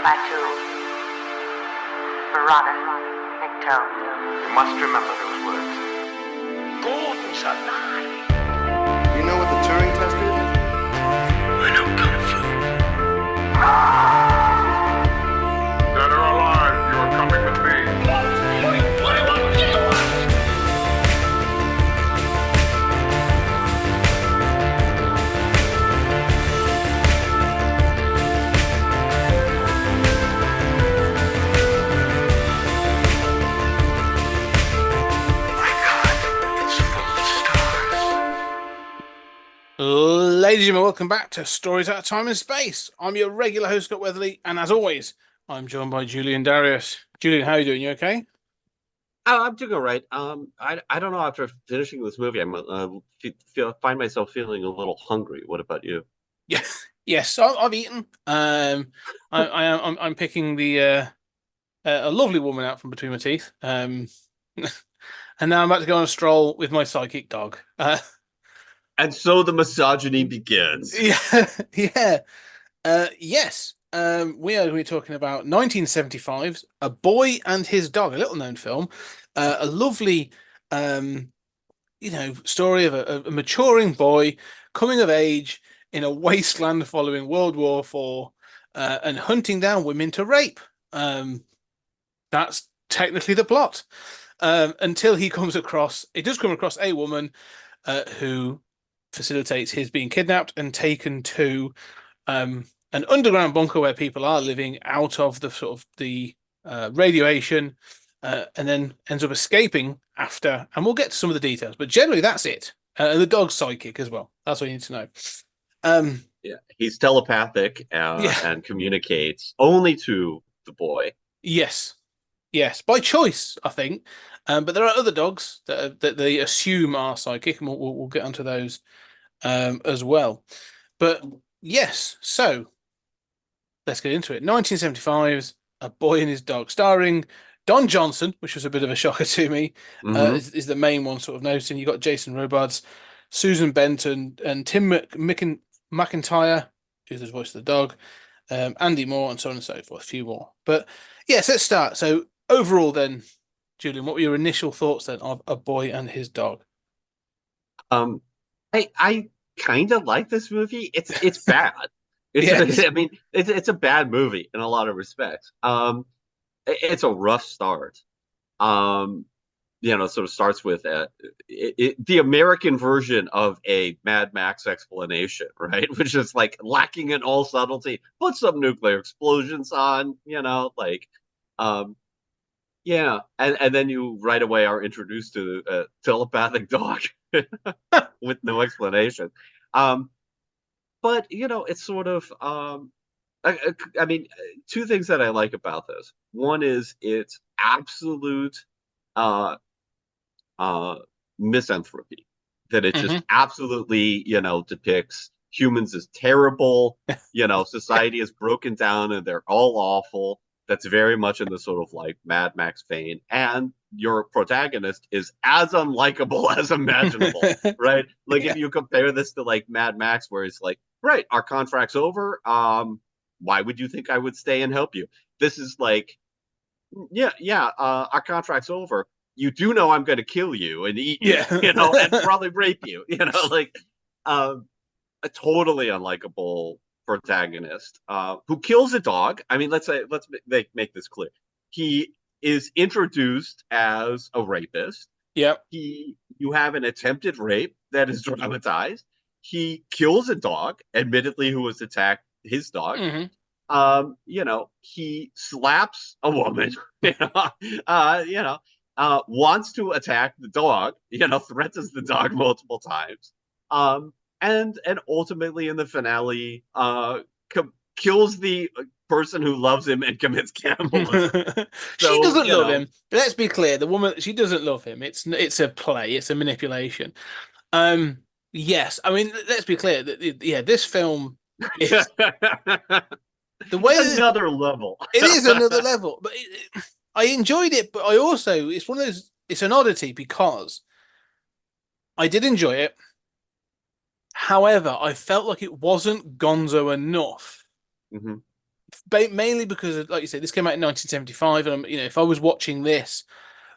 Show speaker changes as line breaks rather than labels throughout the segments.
Batu, Barada, Nikto.
You must remember those words.
Gordon's alive.
You know what the Turing test is?
I know Kung Fu.
Dead or alive, you are coming with me.
Ladies and gentlemen, welcome back to Stories Out of Time and Space. I'm your regular host, Scott Weatherly, and as always, I'm joined by Julian Darius. Julian, how are you doing? You okay?
Oh, I'm doing all right. I don't know. After finishing this movie, I'm find myself feeling a little hungry. What about you?
Yeah, yes, I've eaten. I'm picking the a lovely woman out from between my teeth. And now I'm about to go on a stroll with my psychic dog.
And so the misogyny begins.
Yeah, yeah. Yes. We are going to be talking about 1975's A Boy and His Dog, a little-known film. A lovely, story of a maturing boy coming of age in a wasteland following World War IV, and hunting down women to rape. That's technically the plot. Until he does come across a woman who facilitates his being kidnapped and taken to an underground bunker where people are living out of the sort of the radiation, and then ends up escaping after. And we'll get to some of the details, but generally that's it. The dog's psychic as well. That's what you need to know.
Yeah, he's telepathic and communicates only to the boy.
Yes, by choice, I think. But there are other dogs that they assume are psychic, and we'll get onto those as well. But yes, so let's get into it. 1975's A Boy and His Dog, starring Don Johnson, which was a bit of a shocker to me, is the main one sort of noticing. You got Jason Robards, Susan Benton, and Tim McIntyre, who's the voice of the dog, Andy Moore, and so on and so forth. A few more. But yes, let's start. So overall then, Julian, what were your initial thoughts then of A Boy and His Dog?
I kind of like this movie. It's bad. I mean, it's a bad movie in a lot of respects. It's a rough start. Sort of starts with the American version of a Mad Max explanation, right? Which is like lacking in all subtlety. Put some nuclear explosions on, and then you right away are introduced to a telepathic dog with no explanation. But it's sort of I mean, two things that I like about this. One is its absolute misanthropy, that it just absolutely depicts humans as terrible. Society is broken down and they're all awful. That's very much in the sort of like Mad Max vein. And your protagonist is as unlikable as imaginable, right? Like if you compare this to like Mad Max, where it's like, right, our contract's over. Why would you think I would stay and help you? This is like, our contract's over. You do know I'm going to kill you and eat you, and probably rape you, a totally unlikable protagonist who kills a dog. I mean, let's make this clear. He is introduced as a rapist.
Yep.
You have an attempted rape that is dramatized. He kills a dog, admittedly, who was attacked his dog. He slaps a woman, wants to attack the dog, threatens the dog multiple times. And ultimately in the finale, kills the person who loves him and commits cannibalism.
She doesn't love him. Let's be clear. The woman, she doesn't love him. It's a play. It's a manipulation. Yes. I mean, let's be clear. This film is the way
it's another level.
It is another level. But I enjoyed it. But I also, it's one of those. It's an oddity because I did enjoy it. However, I felt like it wasn't gonzo enough mainly because, like you said, this came out in 1975, and if I was watching this,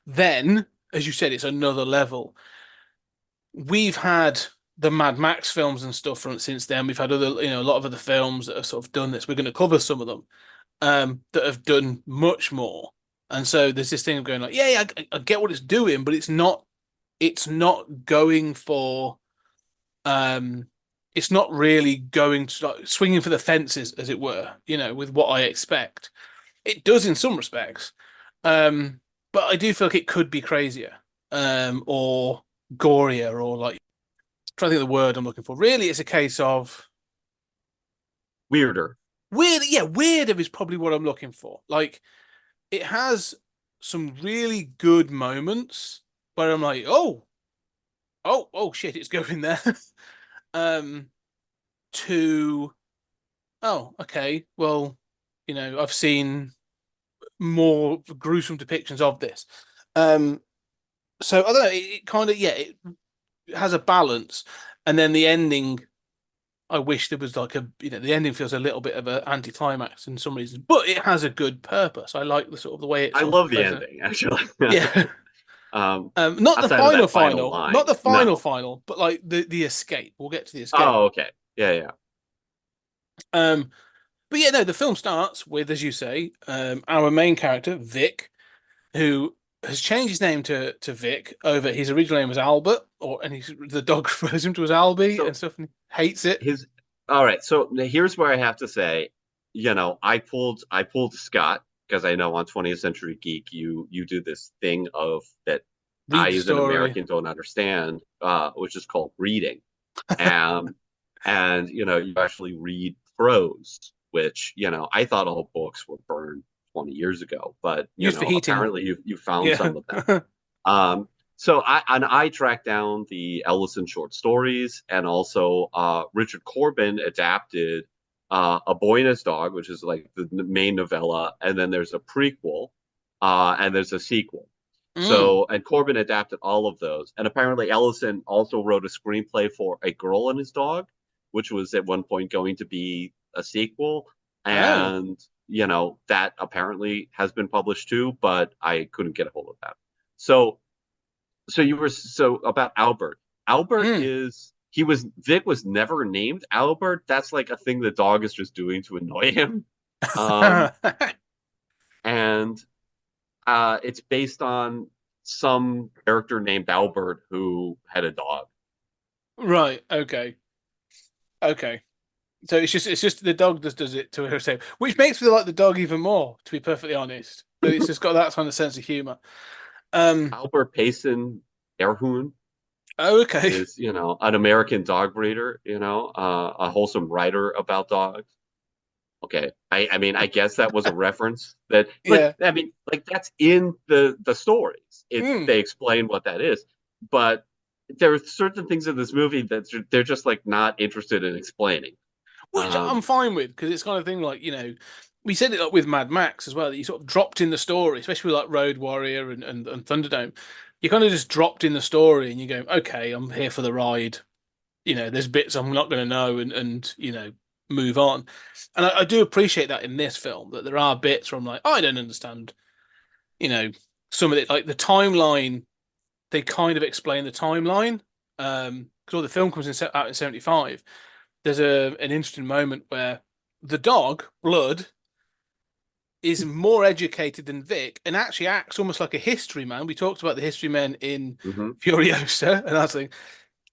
then, as you said, it's another level. We've had the Mad Max films and stuff from since then. We've had other, a lot of other films that have sort of done this. We're going to cover some of them that have done much more. And so there's this thing of going like, yeah, I get what it's doing, but it's not going for um it's not really going to like swinging for the fences, as it were, with what I expect. It does in some respects, but I do feel like it could be crazier, or gorier, or like trying to think of the word I'm looking for. Really, it's a case of
Weirder.
weird. Yeah, weirder is probably what I'm looking for. Like it has some really good moments where I'm like, oh shit, it's going there. um, to okay, well, I've seen more gruesome depictions of this. Um, so I don't know. It kind of, yeah, it has a balance, and then the ending. I wish there was like the ending feels a little bit of an anticlimax in some reasons, but it has a good purpose. I like the sort of the way it
I
sort of
love the
plays it.
ending, actually.
Yeah.
Not outside of that final
Not
line.
the final
No.
final, but like the escape. We'll get to the escape.
Oh, okay. Yeah, yeah.
Um, but yeah, no, the film starts with, as you say, our main character, Vic, who has changed his name to Vic over his original name was Albert, and the dog refers him to as Albie
So
and stuff, and he hates it.
his all right. So here's where I have to say, I pulled Scott because I know on 20th Century Geek you do this thing of that
Read
I
the
as an
story.
American don't understand, which is called reading. Um, and you actually read prose, which I thought all books were burned 20 years ago, but
Used for heating.
apparently you found
Yeah.
some of them. So I tracked down the Ellison short stories, and also Richard Corbin adapted A Boy and His Dog, which is like the main novella, and then there's a prequel, and there's a sequel.
Mm.
So, and Corbin adapted all of those. And apparently Ellison also wrote a screenplay for A Girl and His Dog, which was at one point going to be a sequel.
Oh.
And, that apparently has been published too, but I couldn't get a hold of that. So, so about Albert. Albert
Mm.
is, Vic was never named Albert. That's like a thing the dog is just doing to annoy him. Um, and it's based on some character named Albert who had a dog.
Right. Okay. Okay. So it's just the dog just does it to herself, which makes me like the dog even more, to be perfectly honest. That it's just got that kind of sense of humor. Um.
Albert Payson Erhun
Oh, okay.
is, an American dog breeder, a wholesome writer about dogs. Okay. I mean, I guess that was a reference that, but
Yeah.
I mean, like that's in the stories.
Mm.
They explain what that is, but there are certain things in this movie that they're just like not interested in explaining.
Which I'm
Um,
fine with, because it's kind of thing like, we said it like with Mad Max as well, that you sort of dropped in the story, especially with like Road Warrior and Thunderdome. You kind of just dropped in the story and you go, okay, I'm here for the ride. There's bits I'm not going to know, and move on. And I do appreciate that in this film, that there are bits where I'm like, oh, I don't understand, you know, some of it, like the timeline, they kind of explain the timeline. Because the film out in 75, there's an interesting moment where the dog, Blood, is more educated than Vic and actually acts almost like a history man. We talked about the history men in
mhm.
Furiosa and that thing.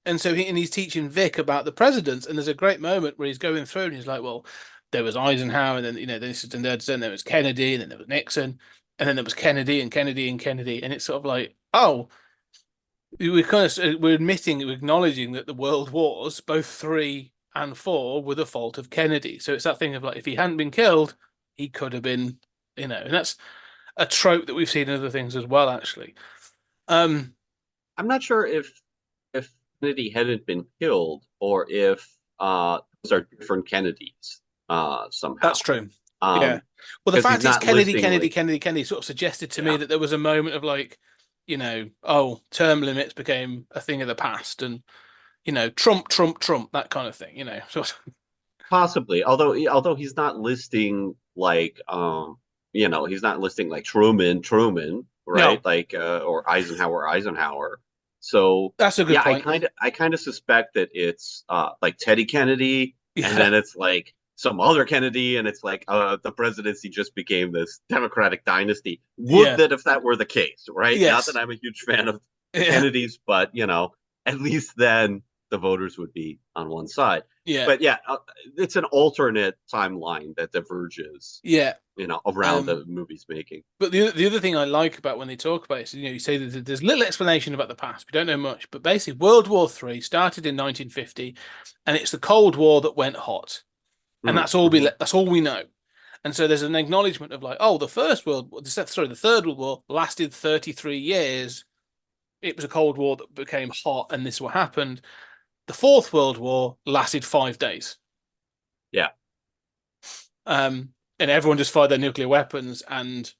And so he's teaching Vic about the presidents. And there's a great moment where he's going through and he's like, well, there was Eisenhower, and then, this and then there was Kennedy, and then there was Nixon, and then there was Kennedy and Kennedy and Kennedy. And it's sort of like, oh, we're admitting, we're acknowledging that the world wars, both 3 and 4, were the fault of Kennedy. So it's that thing of like, if he hadn't been killed, he could have been, and that's a trope that we've seen in other things as well, actually. Um,
I'm not sure if Kennedy hadn't been killed or if those are different Kennedys
that's
somehow.
true. Yeah.
Um,
Well, the
because he's
fact it's
not
Kennedy,
listing
Kennedy,
like
Kennedy, Kennedy sort of suggested to me
yeah.
that there was a moment of like, oh, term limits became a thing of the past, and Trump, Trump, Trump, that kind of thing. So
Possibly, although he's not listing like he's not listing like Truman, right?
No,
Like or Eisenhower. So
that's a good
yeah,
point.
I kind of suspect that it's like Teddy Kennedy, and
Yeah,
then it's like some other Kennedy, and it's like the presidency just became this Democratic dynasty. Would
yeah,
that if that were the case, right? Not that
yes,
I'm a huge fan of the
yeah,
Kennedys, but at least then the voters would be on one side.
yeah,
But yeah, it's an alternate timeline that diverges,
yeah.
around
Um,
the movie's making.
but the other thing I like about when they talk about it is, you say that there's little explanation about the past. We don't know much, but basically, World War III started in 1950, and it's the Cold War that went hot, and
Mm-hmm.
that's all we know. And so there's an acknowledgement of like, oh, the Third World War lasted 33 years. It was a Cold War that became hot, and this is what happened. The Fourth World War lasted 5 days.
Yeah.
And everyone just fired their nuclear weapons, and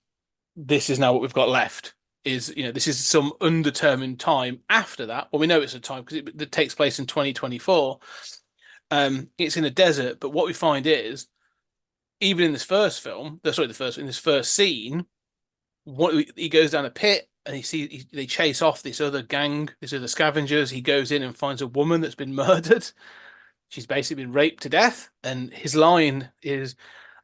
this is now what we've got left. This is some undetermined time after that. Well, we know it's a time because it takes place in 2024. It's in a desert, but what we find is even in this first film, in this first scene, he goes down a pit and they chase off this other gang, these other scavengers. He goes in and finds a woman that's been murdered. She's basically been raped to death, and his line is,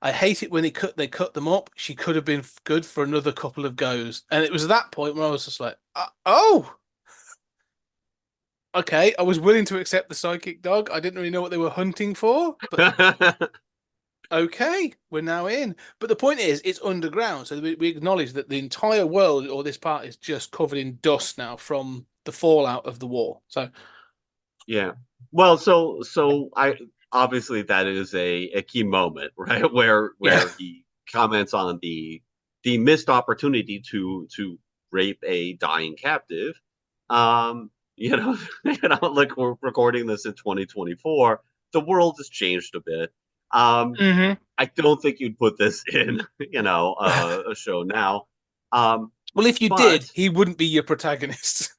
"I hate it when they cut them up. She could have been good for another couple of goes." And it was at that point where I was just like, "Oh, okay." I was willing to accept the psychic dog. I didn't really know what they were hunting for, but okay, we're now in. But the point is, it's underground, so we acknowledge that the entire world or this part is just covered in dust now from the fallout of the war. So
Yeah. Well, so I obviously that is a key moment, right?
yeah,
Where he comments on the missed opportunity to rape a dying captive. Like we're recording this in 2024. The world has changed a bit.
hmm.
I don't think you'd put this in, a show now. Um,
Well, if you did,
but
he wouldn't be your protagonist.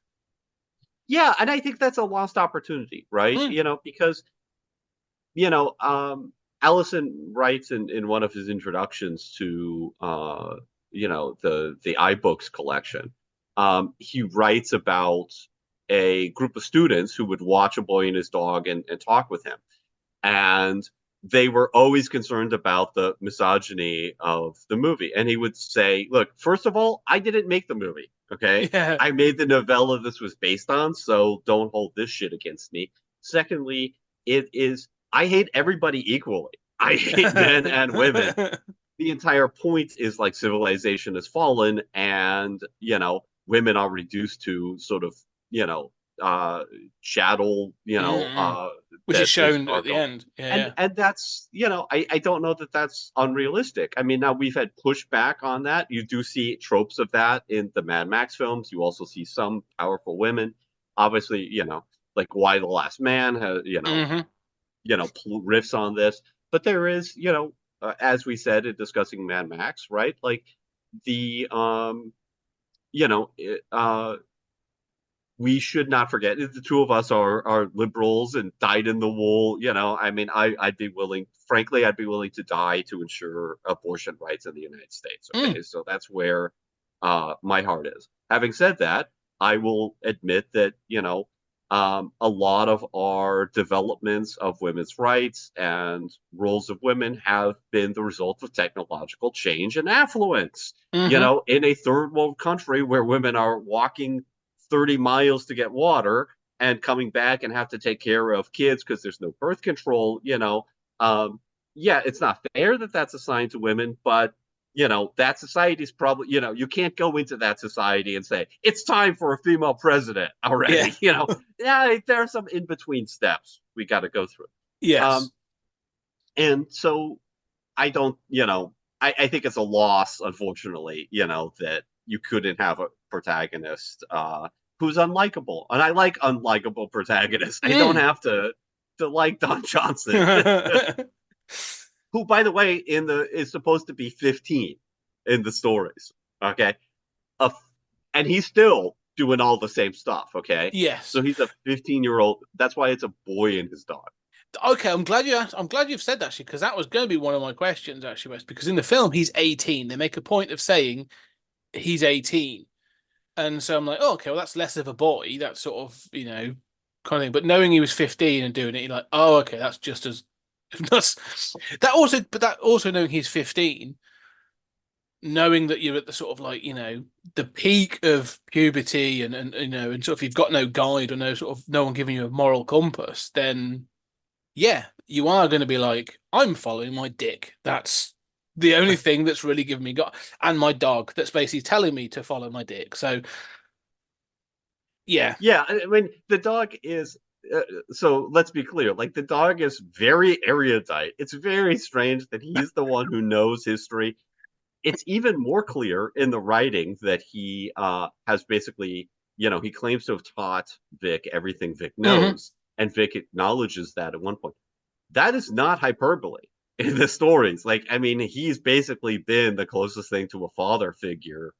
yeah, and I think that's a lost opportunity, right?
Mm.
Because you know, Allison writes in one of his introductions to the iBooks collection. He writes about a group of students who would watch A Boy and His Dog and talk with him, and they were always concerned about the misogyny of the movie. And he would say, "Look, first of all, I didn't make the movie. Okay,
Yeah.
I made the novella this was based on, so don't hold this shit against me. Secondly, it is I hate everybody equally. I hate men and women. The entire point is like civilization has fallen, and women are reduced to sort of you know uh chattel,
Mm-mm. Which is
that just
shown
are
at the
going.
end.
And
Yeah,
that's I don't know that that's unrealistic. I mean, now we've had pushback on that. You do see tropes of that in the Mad Max films. You also see some powerful women, obviously, like Why the Last Man has
yeah. Hmm.
riffs on this. But there is, as we said in discussing Mad Max, right? Like the you know it, we should not forget the two of us are liberals and dyed in the wool. I mean, I'd be willing, frankly, I'd be willing to die to ensure abortion rights in the United States.
Mm.
Okay, so that's where my heart is. Having said that, I will admit that a lot of our developments of women's rights and roles of women have been the result of technological change and affluence.
Hmm.
In a third world country where women are walking 30 miles to get water and coming back and have to take care of kids because there's no birth control, yeah, it's not fair that that's assigned to women, but that society's probably, you can't go into that society and say it's time for a female president
Yeah.
already. Yeah, there are some in between steps we got to go through.
Yes.
Um, and so I don't, I think it's a loss, unfortunately, that you couldn't have a protagonist who's unlikable. And I like unlikable protagonists. I don't
Mm.
have to like Don Johnson, who, by the way, is supposed to be 15 in the stories. Okay. Uh, and he's still doing all the same stuff. Okay.
Yes.
So he's a 15-year-old. That's why it's A Boy and His Dog.
Okay, I'm glad you asked. I'm glad you've said that actually, because that was going to be one of my questions actually, Wes. Because in the film he's 18. They make a point of saying he's 18, and so I'm like, oh, okay, well that's less of a boy. That's sort of kind of thing. But knowing he was 15 and doing it, you're like, oh, okay, that's just as that's that also knowing he's 15, knowing that you're at the sort of like the peak of puberty and sort of you've got no guide or no one giving you a moral compass, then yeah, you are going to be like, I'm following my dick. That's the only thing that's really giving me God, and my dog that's basically telling me to follow my dick. So yeah,
Yeah, I mean the dog is. So let's be clear. Like the dog is very erudite. It's very strange that he's the one who knows history. It's even more clear in the writing that he has basically, he claims to have taught Vic everything Vic
hmm
knows, and Vic acknowledges that at one point. That is not hyperbole in the stories. Like, I mean, he's basically been the closest thing to a father figure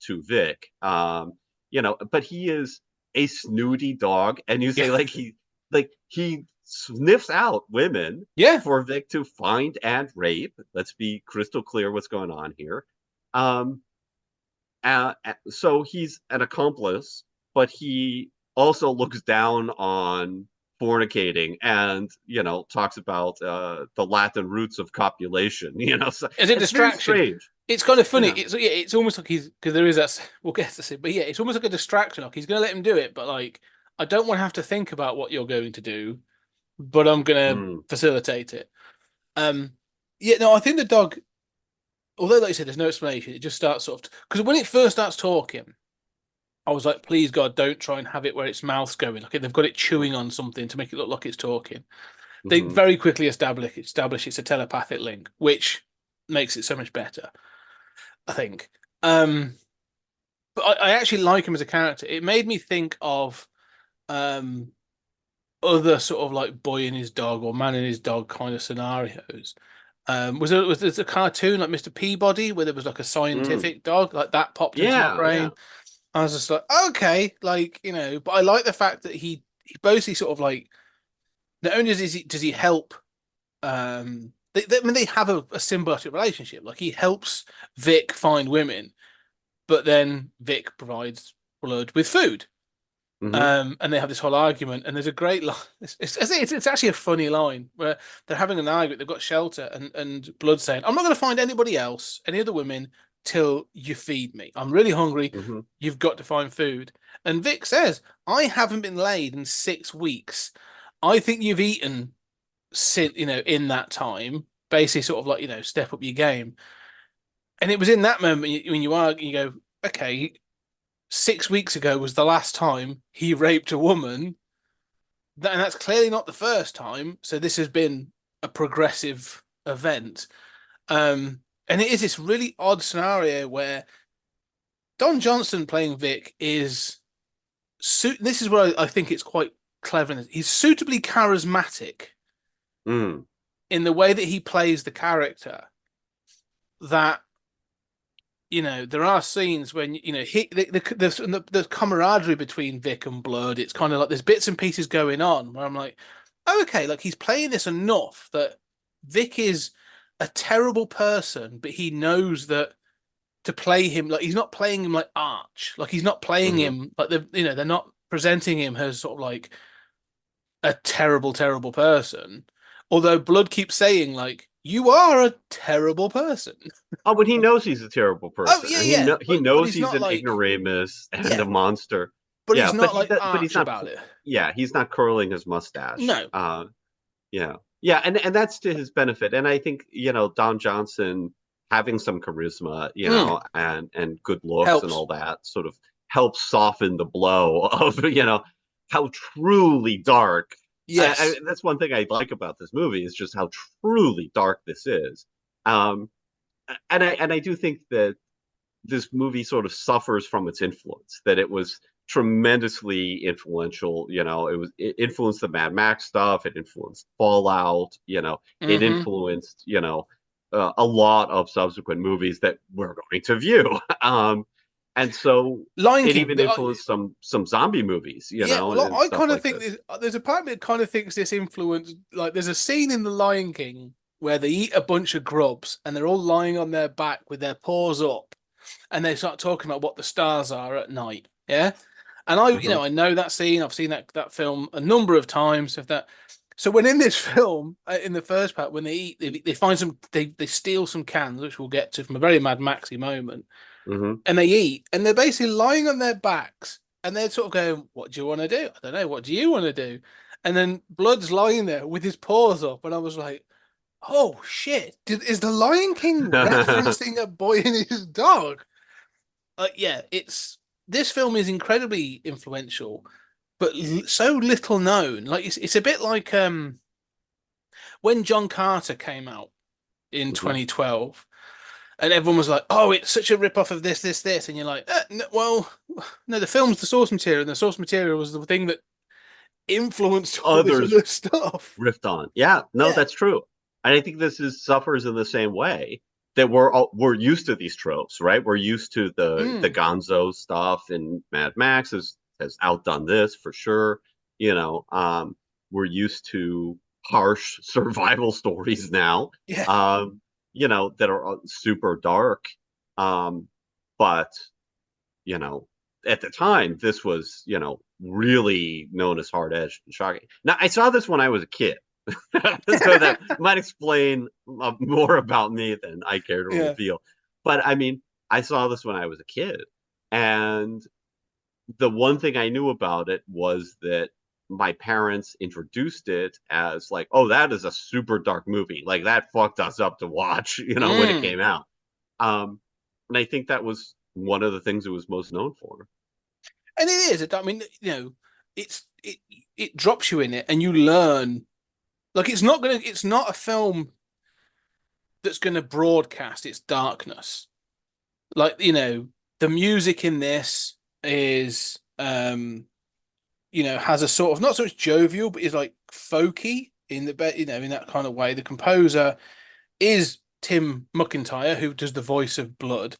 to Vic. But he is a snooty dog, and you
yeah,
say like he sniffs out women
yeah,
for Vic to find and rape. Let's be crystal clear what's going on here. Um, so he's an accomplice, but he also looks down on fornicating and talks about the Latin roots of copulation. So
as a
it's very
distraction.
strange.
It's kind of funny.
Yeah.
It's almost like he's because there is that we'll get to see, but yeah, it's almost like a distraction. Like he's going to let him do it, but like I don't want to have to think about what you're going to do, but I'm going to
Mm,
facilitate it. Um, yeah, no, I think the dog, although like you said, there's no explanation. It just starts sort of because when it first starts talking, I was like, please God, don't try and have it where its mouth's going. Like they've got it chewing on something to make it look like it's talking. They
mhm.
very quickly establish it's a telepathic link, which makes it so much better, I think. Um, but I actually like him as a character. It made me think of um other sort of like boy and his dog or man and his dog kind of scenarios. Was there a cartoon like Mr. Peabody where there was like a
Mm.
scientific dog like that popped into my
Yeah, yeah.
brain? I was just like, okay, like but I like the fact that he basically sort of like not only does he help I mean they have a symbiotic relationship. Like he helps Vic find women, but then Vic provides blood with food.
Hmm.
And they have this whole argument, and there's a great line. It's actually a funny line where they're having an argument. They've got shelter, and Blood saying, "I'm not going to find anybody else, any other women, till you feed me. I'm really hungry.
Hmm.
You've got to find food." And Vic says, "I haven't been laid in 6 weeks. I think you've eaten since in that time. Basically, sort of like step up your game." And it was in that moment when you argue, you go, "Okay, 6 weeks ago was the last time he raped a woman, and that's clearly not the first time. So this has been a progressive event." And it is this really odd scenario where Don Johnson playing Vic is this is where I think it's quite clever. He's suitably charismatic
Mm.
in the way that he plays the character. That there are scenes when the camaraderie between Vic and Blood. It's kind of like there's bits and pieces going on where I'm like, oh, okay, like he's playing this enough that Vic is a terrible person, but he knows that to play him like he's not playing him like Arch, like he's not playing
Hmm.
him like they're not presenting him as sort of like a terrible, terrible person. Although Blood keeps saying like you are a terrible person.
Oh, but he knows he's a terrible
Oh
person,
yeah,
and
yeah,
he
but
knows
he's
he's
not
an
like
ignoramus and a
yeah,
monster.
but
Yeah,
he's
but
not like
but he's
arch
not.
about it.
Yeah, he's not curling his mustache.
No.
Yeah, yeah, and that's to his benefit. And I think Don Johnson having some charisma,
Mm,
and good looks and
helps.
all that sort of helps soften the blow of how truly dark.
Yes.
That's one thing I like about this movie is just how truly dark this is. Um, and I do think that this movie sort of suffers from its influence, that it was tremendously influential. It influenced the Mad Max stuff, it influenced Fallout, it
hmm
influenced, a lot of subsequent movies that we're going to view. And so
Lion
it
King.
even influenced some zombie movies,
Yeah,
know,
well,
and
I
stuff
kind of
like
think
this.
there's a part of me that kind of thinks this influence. Like, there's a scene in The Lion King where they eat a bunch of grubs and they're all lying on their back with their paws up, and they start talking about what the stars are at night. Yeah, and
Hmm.
I know that scene. I've seen that film a number of times. If that, so when in this film, in the first part, when they eat, they find they steal some cans, which we'll get to from a very Mad Maxy moment,
Hmm.
and they eat, and they're basically lying on their backs, and they're sort of going, "What do you want to do? I don't know. What do you want to do?" And then Blood's lying there with his paws up, and I was like, "Oh shit! Is the Lion King referencing a boy and his dog?" Yeah, it's this film is incredibly influential, but so little known. Like, it's a bit like when John Carter came out in
Hmm.
2012, and everyone was like, "Oh, it's such a rip-off of this, this, this," and you're like, no, "Well, no, the film's the source material, and the source material was the thing that influenced all this
Others
other stuff."
riffed on. Yeah, no,
Yeah.
that's true. And I think this is suffers in the same way that we're used to these tropes, right? We're used to the
Mm.
Gonzo stuff, and Mad Max has outdone this for sure. You know, we're used to harsh survival stories now.
Yeah.
That are super dark. Um, but at the time, this was, really known as hard edged and shocking. Now, I saw this when I was a kid. So that might explain more about me than I care to
Yeah.
reveal. But I mean, I saw this when I was a kid. And the one thing I knew about it was that my parents introduced it as like, oh, that is a super dark movie. Like that fucked us up to watch, when it
Mm.
came out. Um, and I think that was one of the things it was most known for.
And it is. I mean, it drops you in it, and you learn. Like, it's not a film that's gonna broadcast its darkness. Like, the music in this is has a sort of not so much jovial, but is like folky in in that kind of way. The composer is Tim McIntyre, who does the voice of Blood,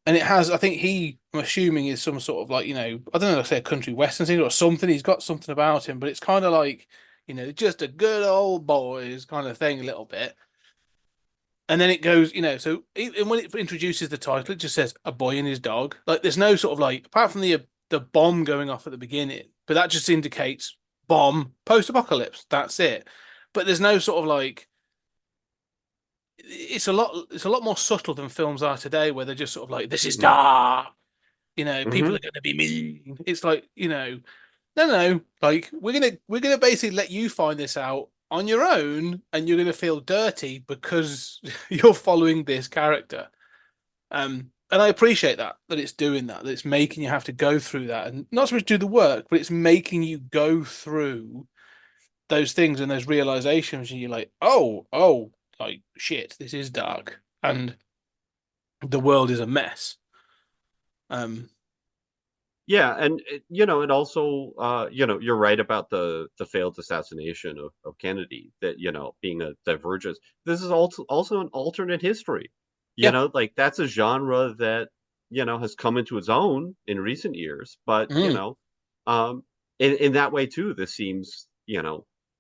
and it has, I think I'm assuming is some sort of like, I don't know, like say a country western singer or something. He's got something about him, but it's kind of like, just a good old boys kind of thing a little bit. And then it goes, so and when it introduces the title, it just says a boy and his dog. Like, there's no sort of like, apart from the bomb going off at the beginning, but that just indicates bomb post-apocalypse. That's it. But there's no sort of like, it's a lot more subtle than films are today, where they're just sort of like, this is dark. People
Mm-hmm.
are going to be mean. It's like, no, no, like, we're gonna basically let you find this out on your own, and you're gonna feel dirty because you're following this character. And I appreciate that it's doing that it's making you have to go through that, and not so much do the work, but it's making you go through those things and those realizations, and you're like, oh, like shit, this is dark, and the world is a mess. Um,
Yeah, and it also, you're right about the failed assassination of Kennedy. That being a divergence. This is also an alternate history.
yeah.
Like that's a genre that has come into its own in recent years. But
Mm.
in that way too, this seems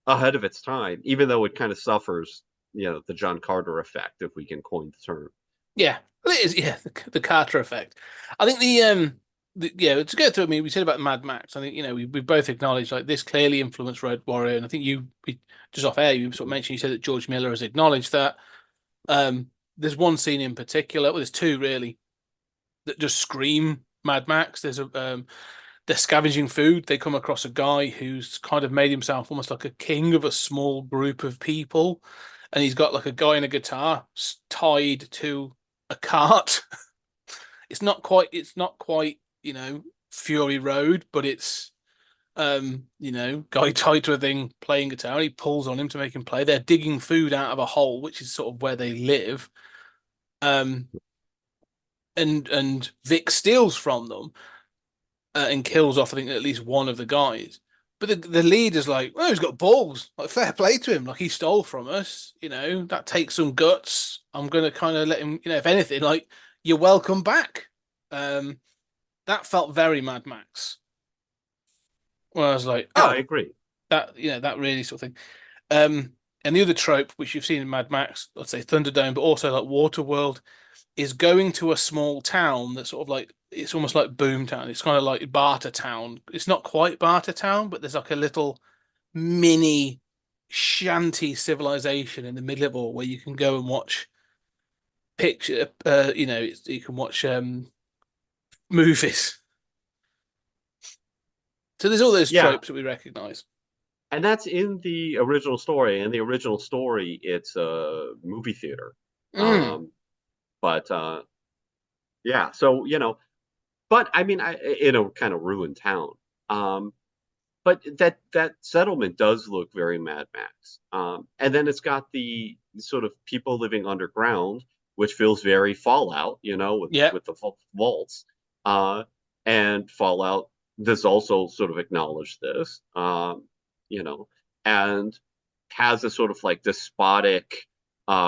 ahead of its time, even though it kind of suffers the John Carter effect, if we can coin the term.
Yeah, well, it is. Yeah, the Carter effect. I think yeah, to go through. I mean, we said about Mad Max. I think we both acknowledged like this clearly influenced Road Warrior, and I think just off air you sort of mentioned, you said that George Miller has acknowledged that. Um, there's one scene in particular. Well, there's two really that just scream Mad Max. They're scavenging food. They come across a guy who's kind of made himself almost like a king of a small group of people, and he's got like a guy in a guitar tied to a cart. It's not quite, Fury Road, but it's guy tied to a thing playing guitar, and he pulls on him to make him play. They're digging food out of a hole, which is sort of where they live. Um and Vic steals from them, and kills off, I think, at least one of the guys. But the leader's like, "Oh, he's got balls. Like, fair play to him. Like, he stole from us. That takes some guts. I'm gonna kind of let him. If anything, like, you're welcome back." Um, that felt very Mad Max. Where I was like,
Yeah, I
oh,
agree.
that that really sort of thing. And the other trope which you've seen in Mad Max, let's say Thunderdome, but also like Waterworld, is going to a small town that's sort of like it's almost like Boomtown. It's kind of like Barter Town. It's not quite Barter Town, but there's like a little mini shanty civilization in the middle of it all where you can go and watch picture. You can watch movies. So there's all those
Yeah,
tropes that we recognize.
and that's in the original story. In the original story, it's a movie theater.
Mm,
But yeah, so but I mean, in a kind of ruined town. Um, but that settlement does look very Mad Max. And then it's got the sort of people living underground, which feels very Fallout, with
yeah.
the vaults. Uh, and Fallout does also sort of acknowledge this, you know, and has a sort of like despotic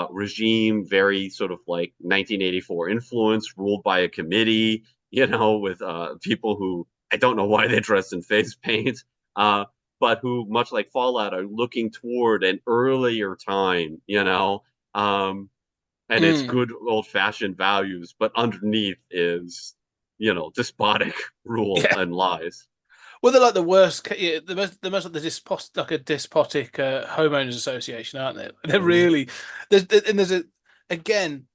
regime, very sort of like 1984 influence, ruled by a committee, with people who I don't know why they dress in face paint, uh, but who, much like Fallout, are looking toward an earlier time, and it's
Mm.
good old fashioned values, but underneath is, despotic rule
Yeah.
and lies.
Well, they're like the worst, yeah, the most like like a despotic homeowners association, aren't they? They're
Mhm.
really there's a again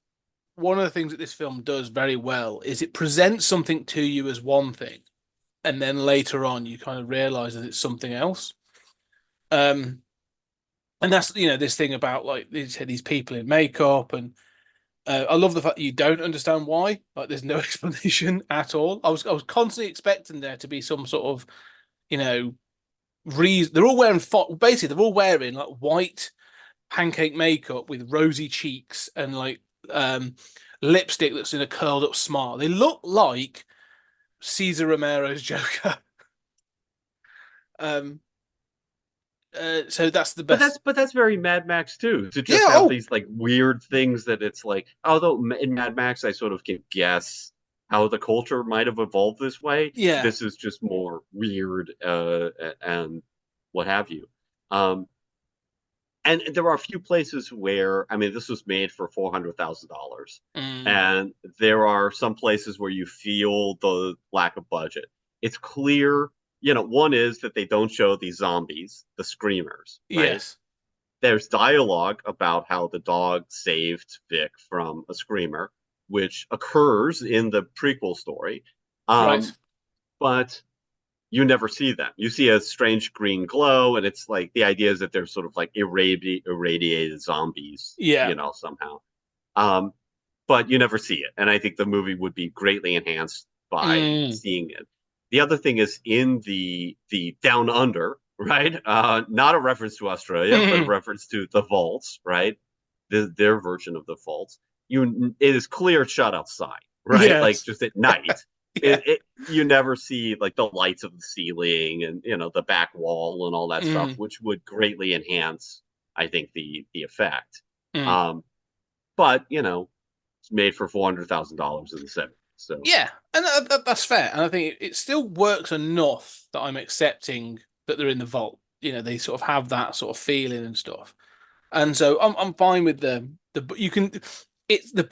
one of the things that this film does very well is it presents something to you as one thing, and then later on you kind of realize that it's something else. Um, and that's this thing about like these people in makeup, and I love the fact that you don't understand why. Like, there's no explanation at all. I was constantly expecting there to be some sort of you know reason. They're all wearing basically they're all wearing like white pancake makeup with rosy cheeks and like um lipstick that's in a curled up smile. They look like Caesar Romero's Joker. um so that's the
But
best.
that's very Mad Max too, to
Yeah.
just have
Oh,
these like weird things that it's like, although in Mad Max I sort of can guess how the culture might have evolved this way.
yeah.
This is just more weird, and what have you. Um, and there are a few places where, I mean, this was made for $400,000,
Mm,
and there are some places where you feel the lack of budget. It's clear, one is that they don't show these zombies, the screamers, right?
yes.
There's dialogue about how the dog saved Vic from a screamer, which occurs in the prequel story.
Right.
But you never see them. You see a strange green glow, and it's like the idea is that they're sort of like irradiated zombies,
Yeah.
somehow. Um, but you never see it. And I think the movie would be greatly enhanced by
Mm.
seeing it. The other thing is in the Down Under, right? Not a reference to Australia, but a reference to the vaults, right? Their version of the vaults. It is clear shot outside, right? Like
Yes.
just at night.
Yeah.
You never see like the lights of the ceiling and the back wall and all that stuff,
Mm.
which would greatly enhance, I think, the effect.
Mm.
Um, but it's made for $400,000 in the '70s. So
Yeah, and that's fair. And I think it still works enough that I'm accepting that they're in the vault. They sort of have that sort of feeling and stuff. And so I'm fine with the you can it's the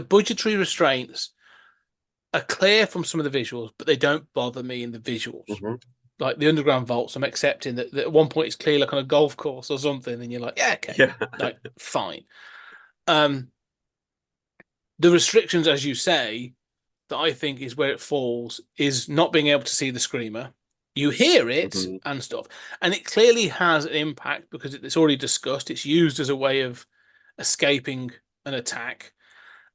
budgetary restraints are clear from some of the visuals, but they don't bother me in the visuals.
mhm.
Like the underground vaults, I'm accepting that at one point it's clear like on a golf course or something, and you're like, yeah, okay,
Yeah.
like fine. Um, the restrictions, as you say, that I think is where it falls is not being able to see the screamer. You hear it
Mhm.
and stuff, and it clearly has an impact because it's already discussed. It's used as a way of escaping an attack.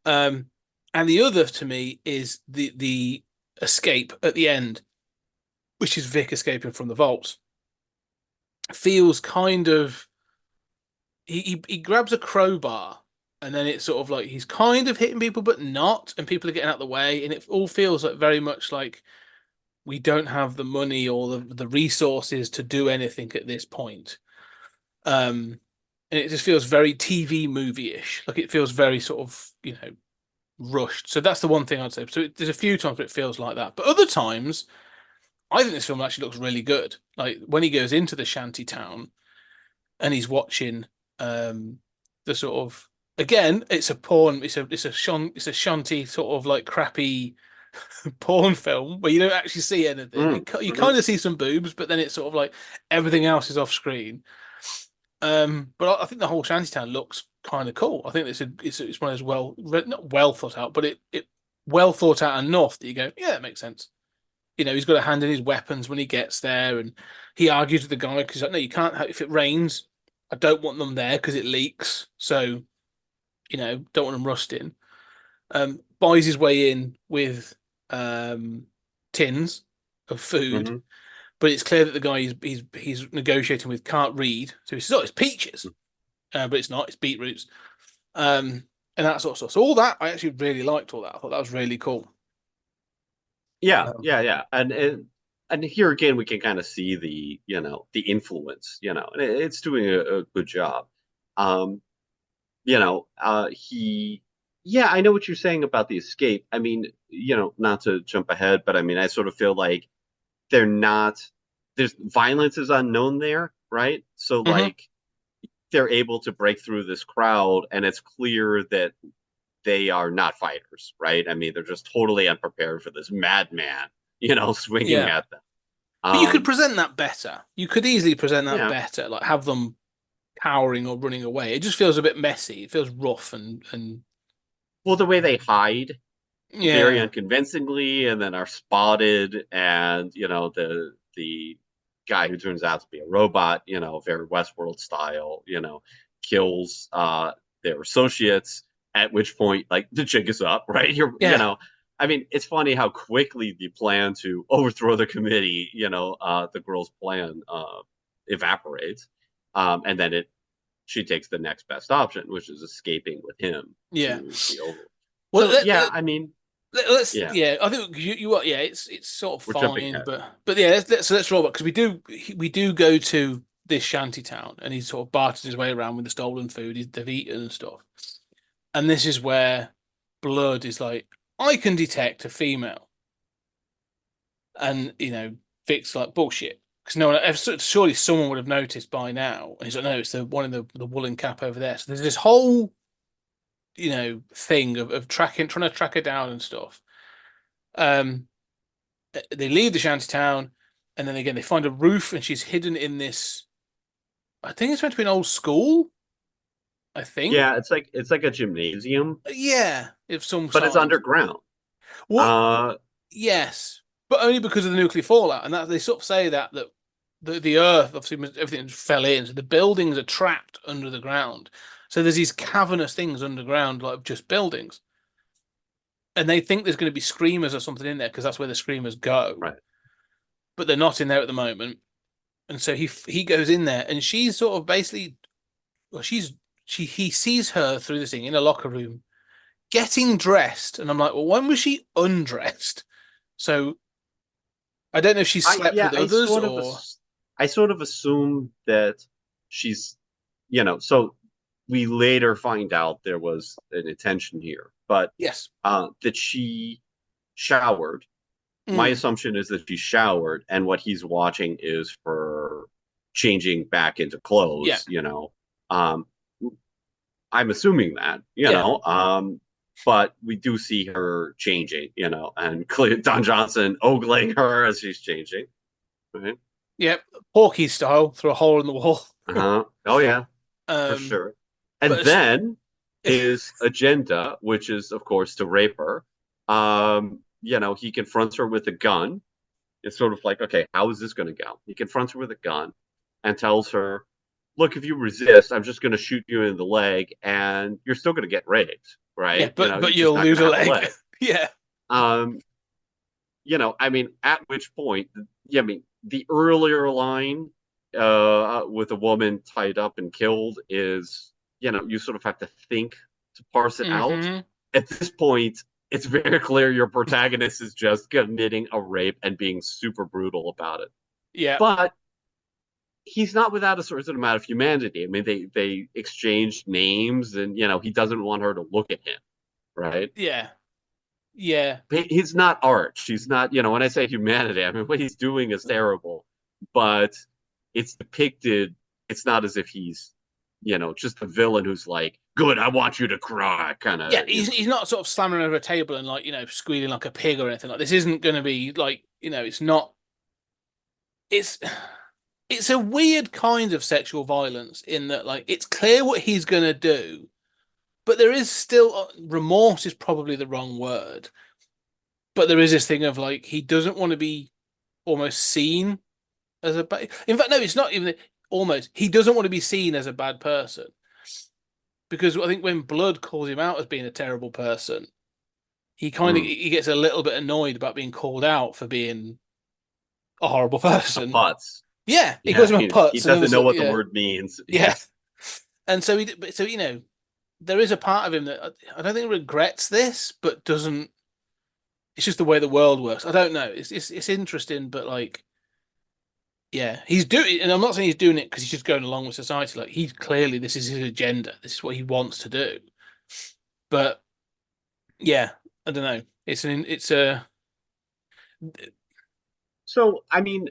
Um, and the other to me is the escape at the end, which is Vic escaping from the vault. Feels kind of he grabs a crowbar and then it's sort of like he's kind of hitting people but not, and people are getting out of the way, and it all feels like very much like we don't have the money or the resources to do anything at this point. And it just feels very TV movie-ish. Like it feels very sort of, rushed. So that's the one thing I'd say. So there's a few times where it feels like that, but other times I think this film actually looks really good. Like when he goes into the shanty town and he's watching the sort of, again, it's a porn, it's a shanty sort of like crappy porn film where you don't actually see anything. You
Mhm.
kind of see some boobs, but then it's sort of like everything else is off screen. But I think the whole shantytown looks kind of cool. I think it's one of those not well thought out, but it well thought out enough that you go, yeah, that makes sense. You know, he's got to hand in his weapons when he gets there, and he argues with the guy because he's like, no, you can't have, if it rains, I don't want them there because it leaks. So, you know, don't want them rusting. Buys his way in with tins of food,
Mhm.
but it's clear that the guy he's negotiating with can't read. So he says, "Oh, it's peaches," but it's not. It's beetroots, and that sort of stuff. So all that I actually really liked. All that I thought that was really cool.
Yeah,
Um,
yeah, yeah. And here again we can kind of see the, the influence, and it's doing a good job. Um, he yeah, I know what you're saying about the escape. I mean, not to jump ahead, but I mean, I sort of feel like they're not there's violence is unknown there, right? So
mhm.
like they're able to break through this crowd and it's clear that they are not fighters, right? I mean, they're just totally unprepared for this madman, swinging
Yeah,
at them.
but you could
Um,
present that better. You could easily present that
yeah.
better, like have them cowering or running away. It just feels a bit messy. It feels rough and
Well, the way they hide very
yeah,
unconvincingly and then are spotted, and the guy who turns out to be a robot, very Westworld style, kills their associates, at which point like the jig is up, right?
yeah,
I mean, it's funny how quickly the plan to overthrow the committee, the girl's plan evaporates. And then she takes the next best option, which is escaping with him
yeah.
to the Overlord.
Well,
So yeah, I mean,
let's
yeah,
yeah. I think you are, yeah. It's sort of
we're jumping
fine,
ahead.
but yeah. Let's roll back because we do go to this shanty town and he sort of barters his way around with the stolen food they've eaten and stuff. And this is where Blood is like, I can detect a female, and Vic's like bullshit because no one surely someone would have noticed by now. And he's like, no, it's the one in the woolen cap over there. So there's this whole thing of trying to track her down and stuff. Um, they leave the shanty town, and then again they find a roof, and she's hidden in this. I think it's meant to be an old school. I think,
Yeah, it's like a gymnasium,
yeah, of some
but it's
sort.
underground.
What?
Uh,
Yes, but only because of the nuclear fallout, and that they sort of say that the Earth obviously everything fell in, so the buildings are trapped under the ground. So there's these cavernous things underground, like just buildings, and they think there's going to be screamers or something in there because that's where the screamers go,
right.
but they're not in there at the moment. And so he goes in there, and she's sort of basically, well, he sees her through this thing in a locker room getting dressed, and I'm like, well, when was she undressed? So I don't know if she
I
slept
yeah,
with others or
I sort of assume that she's, so we later find out there was an intention here, but
yes.
that she showered. My
Mm,
assumption is that she showered, and what he's watching is her changing back into
yeah,
clothes. Um, I'm assuming that,
yeah,
but we do see her changing, and Don Johnson ogling her as she's changing, right?
yeah. Porky style through a hole in the wall.
Uh-huh. Oh yeah, for
Um,
sure. And
but
then his agenda, which is of course to rape her, he confronts her with a gun. It's sort of like, okay, how is this going to go? He confronts her with a gun and tells her, look, if you resist, I'm just going to shoot you in the leg and you're still going to get raped,
yeah,
right?
but
You're just
you'll
not going
lose
to
a
have a
leg.
leg.
Yeah,
Um, I mean, at which point, yeah, I mean, the earlier line with a woman tied up and killed is, you sort of have to think to parse it out.
hmm,
At this point, it's very clear your protagonist is just committing a rape and being super brutal about it.
yeah,
But he's not without a certain amount of humanity. I mean, they exchanged names, and he doesn't want her to look at him. right?
Yeah. Yeah.
He's not arch. He's not, when I say humanity, I mean, what he's doing is terrible, but it's depicted, it's not as if he's, just a villain who's like, good, I want you to cry, kind
Yeah,
of,
he's not sort of slamming over a table and like, squealing like a pig or anything. Like this isn't going to be like, it's not. It's it's a weird kind of sexual violence in that like it's clear what he's going to do, but there is still remorse is probably the wrong word. But there is this thing of like he doesn't want to be almost seen as a bad. In fact, no, it's not even almost. He doesn't want to be seen as a bad person because I think when Blood calls him out as being a terrible person, he kind of
mm,
he gets a little bit annoyed about being called out for being a horrible
a
person.
putz.
Yeah, he calls
Yeah,
him a
he
putz and
doesn't
others.
know what the
Yeah,
word means.
yeah.
Yeah.
And so there is a part of him that I don't think regrets this, but doesn't. It's just the way the world works. I don't know. It's interesting, but like, yeah, he's doing. And I'm not saying he's doing it because he's just going along with society. Like, he's clearly this is his agenda. This is what he wants to do. But yeah, I don't know. It's a
So, I mean,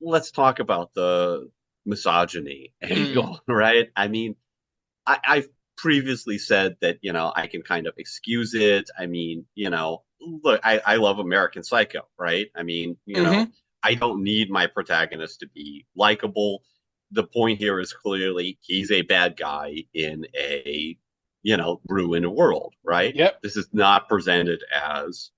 let's talk about the misogyny
mm,
angle, right? I mean, I've previously said that, I can kind of excuse it. I mean, look, I love American Psycho, right? I mean,
hmm
I don't need my protagonist to be likable. The point here is clearly he's a bad guy in a, ruined world, right?
yep.
This is not presented as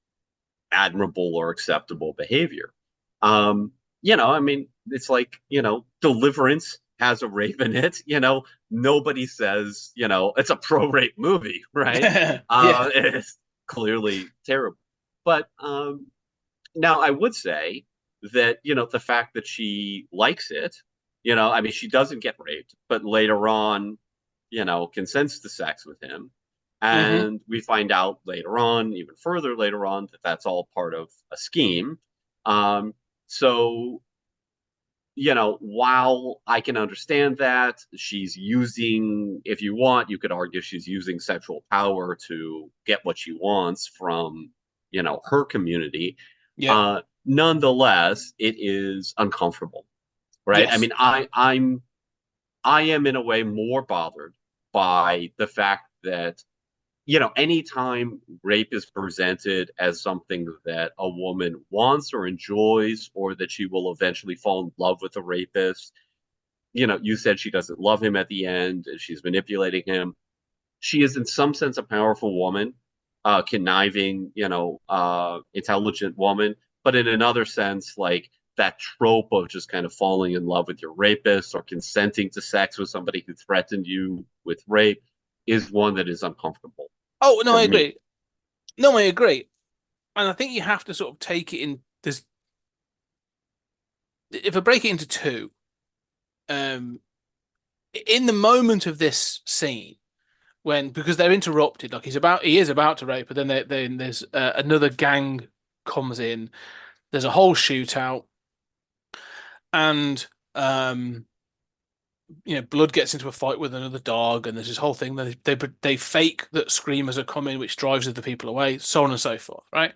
admirable or acceptable behavior. Um, I mean, it's like, Deliverance has a rape in it, nobody says, it's a pro rape movie, right?
Yeah.
It's clearly terrible. But now I would say that, the fact that she likes it, I mean, she doesn't get raped, but later on, consents to sex with him.
hmm
And we find out later on, even further later on, that that's all part of a scheme. So, while I can understand that she's using, if you want, you could argue she's using sexual power to get what she wants from, her community.
Yeah.
Nonetheless, it is uncomfortable, right? I
Yes.
mean, I am in a way more bothered by the fact that, anytime rape is presented as something that a woman wants or enjoys, or that she will eventually fall in love with a rapist, you said she doesn't love him at the end, and she's manipulating him. She is, in some sense, a powerful woman, conniving, intelligent woman, but in another sense, like that trope of just kind of falling in love with your rapist or consenting to sex with somebody who threatened you with rape is one that is uncomfortable
Oh no,
for
I
me.
agree. No, I agree. And I think you have to sort of take it in this. If I break it into two, um, in the moment of this scene, when because they're interrupted, like he is about to rape, but then there's another gang comes in. There's a whole shootout, and um, Blood gets into a fight with another dog, and there's this whole thing. They fake that screamers are coming, which drives the people away, so on and so forth, right?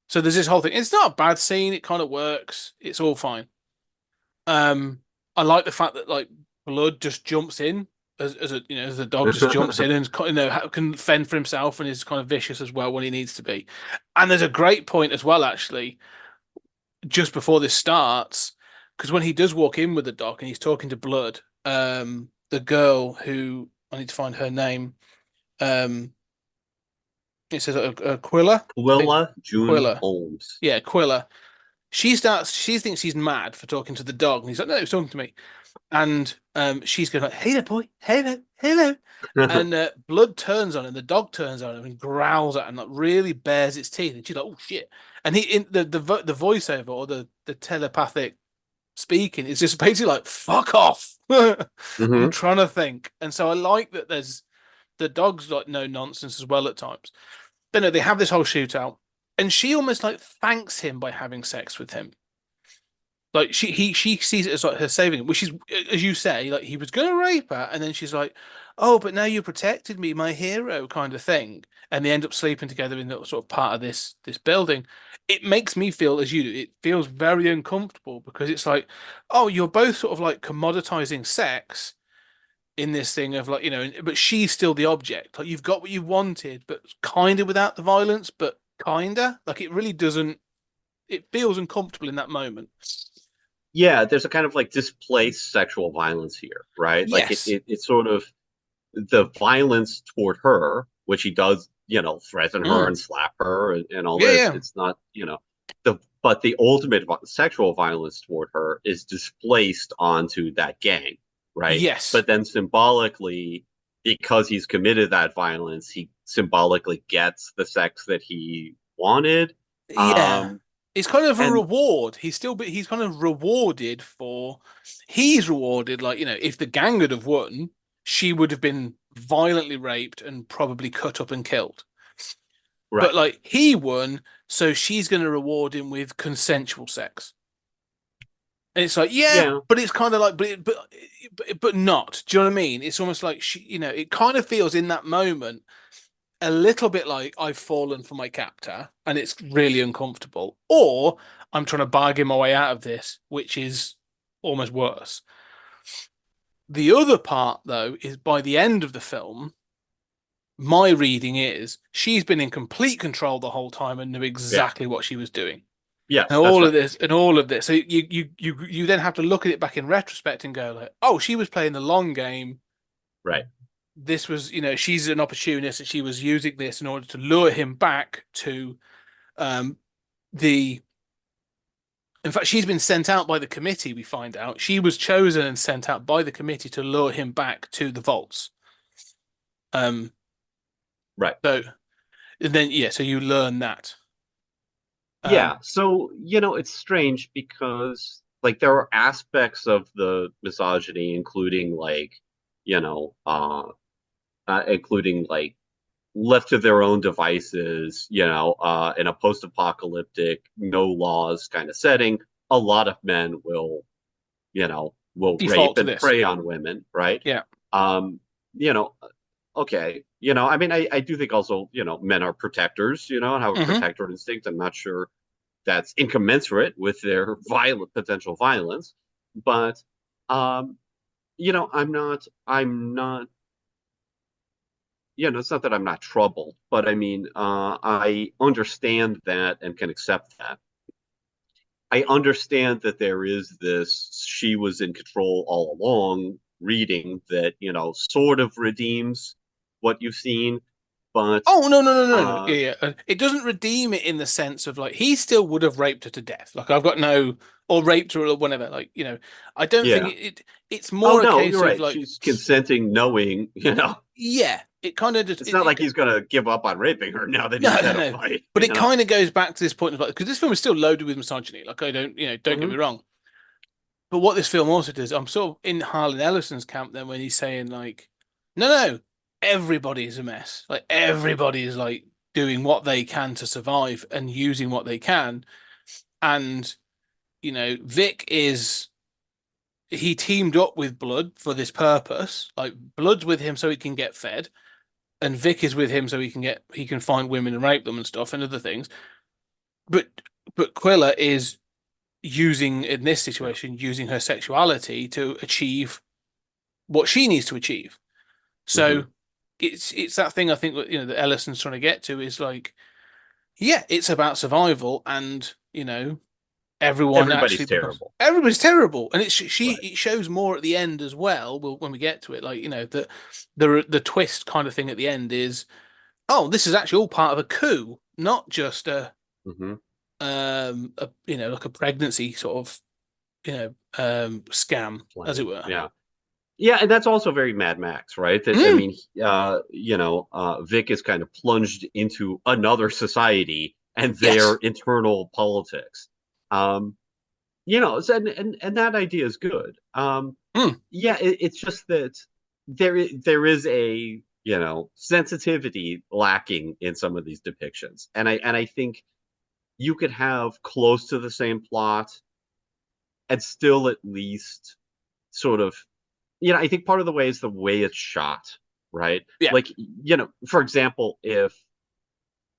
So there's this whole thing. It's not a bad scene. It kind of works. It's all fine. Um, I like the fact that like Blood just jumps in as a as the dog just jumps in and can fend for himself and is kind of vicious as well when he needs to be. And there's a great point as well actually just before this starts because when he does walk in with the dog and he's talking to Blood, the girl who I need to find her name, um, it says Quilla, I think
Willa June
Quilla,
Holmes.
yeah, Quilla. She thinks he's mad for talking to the dog, and he's like, no, he's talking to me. And she's going like, "Hey there, boy. Hello, hello." And Blood turns on him. The dog turns on him and growls at him, like really bares its teeth. And she's like, "Oh shit!" And he in the voiceover or the telepathic speaking is just basically like, "Fuck off." I'm
Hmm.
trying to think, and so I like that. There's the dog's like no nonsense as well at times. But no, they have this whole shootout, and she almost like thanks him by having sex with him. Like she sees it as like her saving him, which is, as you say, like he was going to rape her, and then she's like, "Oh, but now you protected me, my hero," kind of thing. And they end up sleeping together in the sort of part of this building. It makes me feel, as you do, it feels very uncomfortable because it's like, oh, you're both sort of like commoditizing sex in this thing of like, but she's still the object. Like you've got what you wanted, but kind of without the violence, but kinda. Like it really doesn't. It feels uncomfortable in that moment.
Yeah, there's a kind of like displaced sexual violence here, right? Like
Yes.
it's sort of the violence toward her, which he does, threaten her
Mm.
and slap her and all
Yeah,
this.
yeah.
It's not, the ultimate sexual violence toward her is displaced onto that gang, right?
Yes.
But then symbolically, because he's committed that violence, he symbolically gets the sex that he wanted.
Yeah.
Um,
It's kind of a
and
reward. He's kind of rewarded for he's rewarded, like, if the gang would have won, she would have been violently raped and probably cut up and killed. But
right,
like he won, so she's going to reward him with consensual sex. And it's like, yeah,
yeah,
but it's kind of like, but not. Do you know what I mean? It's almost like it kind of feels in that moment a little bit like I've fallen for my captor and it's really uncomfortable, or I'm trying to bargain my way out of this, which is almost worse. The other part, though, is by the end of the film, my reading is she's been in complete control the whole time and knew
yeah,
exactly what she was doing. And
yes, that's
all of
right,
this and all of this. So you then have to look at it back in retrospect and go like, oh, she was playing the long game.
right,
This was, she's an opportunist and she was using this in order to lure him back to um the in fact she's been sent out by the committee, we find out. She was chosen and sent out by the committee to lure him back to the vaults. Um
right.
so and then yeah, so you learn that.
Yeah,
Um
so it's strange because like there are aspects of the misogyny, including like, you know, including like left to their own devices, in a post-apocalyptic, no laws kind of setting, a lot of men will rape
Default to
and
this.
prey on women, right?
Yeah.
Um, you know, okay, I mean, I do think also, men are protectors, and have a
Hmm.
protector instinct. I'm not sure that's incommensurate with their violent potential violence. But I'm not it's not that I'm not troubled, but I mean, I understand that and can accept that. I understand that there is this she was in control all along reading that, sort of redeems what you've seen, but
Oh no. Yeah,
uh
yeah. It doesn't redeem it in the sense of like he still would have raped her to death. Like I've got no or raped her or whatever. Like, I don't think
yeah.
it's
Oh
more a
no, you're
case of
right.
like,
She's consenting, knowing,
yeah, it kind of just
it's not like he's gonna give up on raping her now that he's had a
no.
fight,
But it kind of goes back to this point of like because this film is still loaded with misogyny. Like I don't, don't get
hmm
me wrong. But what this film also does, I'm sort of in Harlan Ellison's camp then when he's saying like, no, everybody is a mess. Like everybody is like doing what they can to survive and using what they can. And, Vic is he teamed up with Blood for this purpose. Like Blood's with him so he can get fed, and Vic is with him so he can find women and rape them and stuff and other things. But Quilla is using in this
Yeah.
situation using her sexuality to achieve what she needs to achieve.
hmm
So it's that thing I think that Ellison's trying to get to is like, yeah, it's about survival, and everyone
Everybody's
actually becomes
terrible.
everybody's terrible, and
Right.
it shows more at the end as well. When we get to it, like the twist kind of thing at the end is, oh, this is actually all part of a coup, not just
hmm
like a pregnancy sort of scam, as it
Plan.
were.
Yeah. Yeah, and that's also very Mad Max, right? That I
Mm,
mean, Vic is kind of plunged into another society and their
yes.
internal politics. Um, and that idea is good.
Mm,
Yeah, it's just that there is a sensitivity lacking in some of these depictions, and I think you could have close to the same plot and still at least sort of, I think part of the way is the way it's shot, right?
Yeah.
Like, for example, if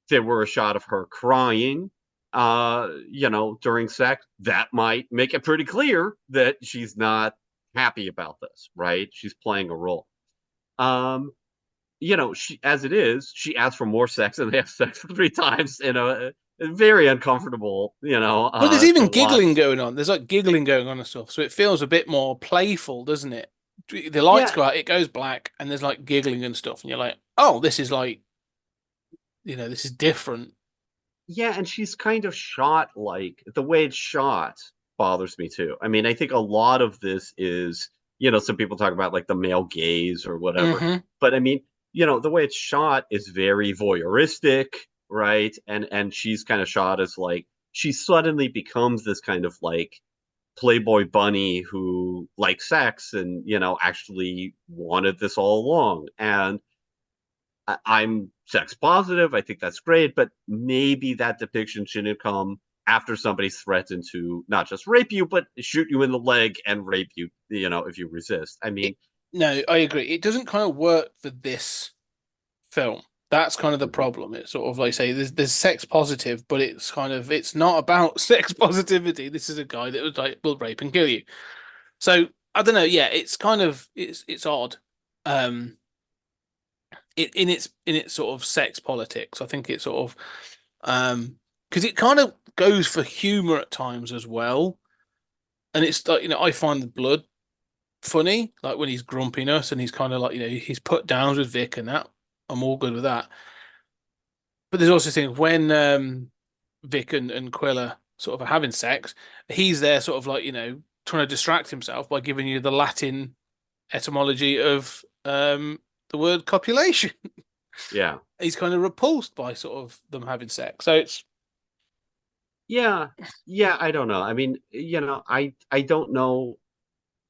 there were a shot of her crying, during sex, that might make it pretty clear that she's not happy about this, right? She's playing a role. Um, she, as it is, she asks for more sex and they have sex 3 times in a very uncomfortable,
Well, there's
to
even giggling
watch.
going on. There's like giggling going on and stuff, so it feels a bit more playful, doesn't it? The lights
Yeah,
go out, it goes black, and there's like giggling and stuff, and you're like, oh, this is like, this is different.
yeah, and she's kind of shot like the way it's shot bothers me too. I mean, I think a lot of this is, some people talk about like the male gaze or whatever.
Hmm.
But I mean, the way it's shot is very voyeuristic, right? And she's kind of shot as like she suddenly becomes this kind of like Playboy bunny who likes sex and, actually wanted this all along. And I'm sex positive. I think that's great, but maybe that depiction shouldn't come after somebody's threatened to not just rape you, but shoot you in the leg and rape you, if you resist. I
It,
mean,
no, I agree. It doesn't kind of work for this film. That's kind of the
mhm,
problem. It's sort of like say there's sex positive, but it's not about sex positivity. This is a guy that was like will rape and kill you. So I don't know. Yeah, it's kind of it's odd. Um, in its sort of sex politics. I think it's sort of because it kind of goes for humor at times as well. And it's like, I find the blood funny, like when he's grumpiness and he's kind of like, he's put downs with Vic and that. I'm all good with that. But there's also things when Vic and Quilla sort of are having sex, he's there sort of like, trying to distract himself by giving you the Latin etymology of the word copulation.
yeah,
He's kind of repulsed by sort of them having sex. So it's
yeah, yeah. I don't know. I mean, I don't know.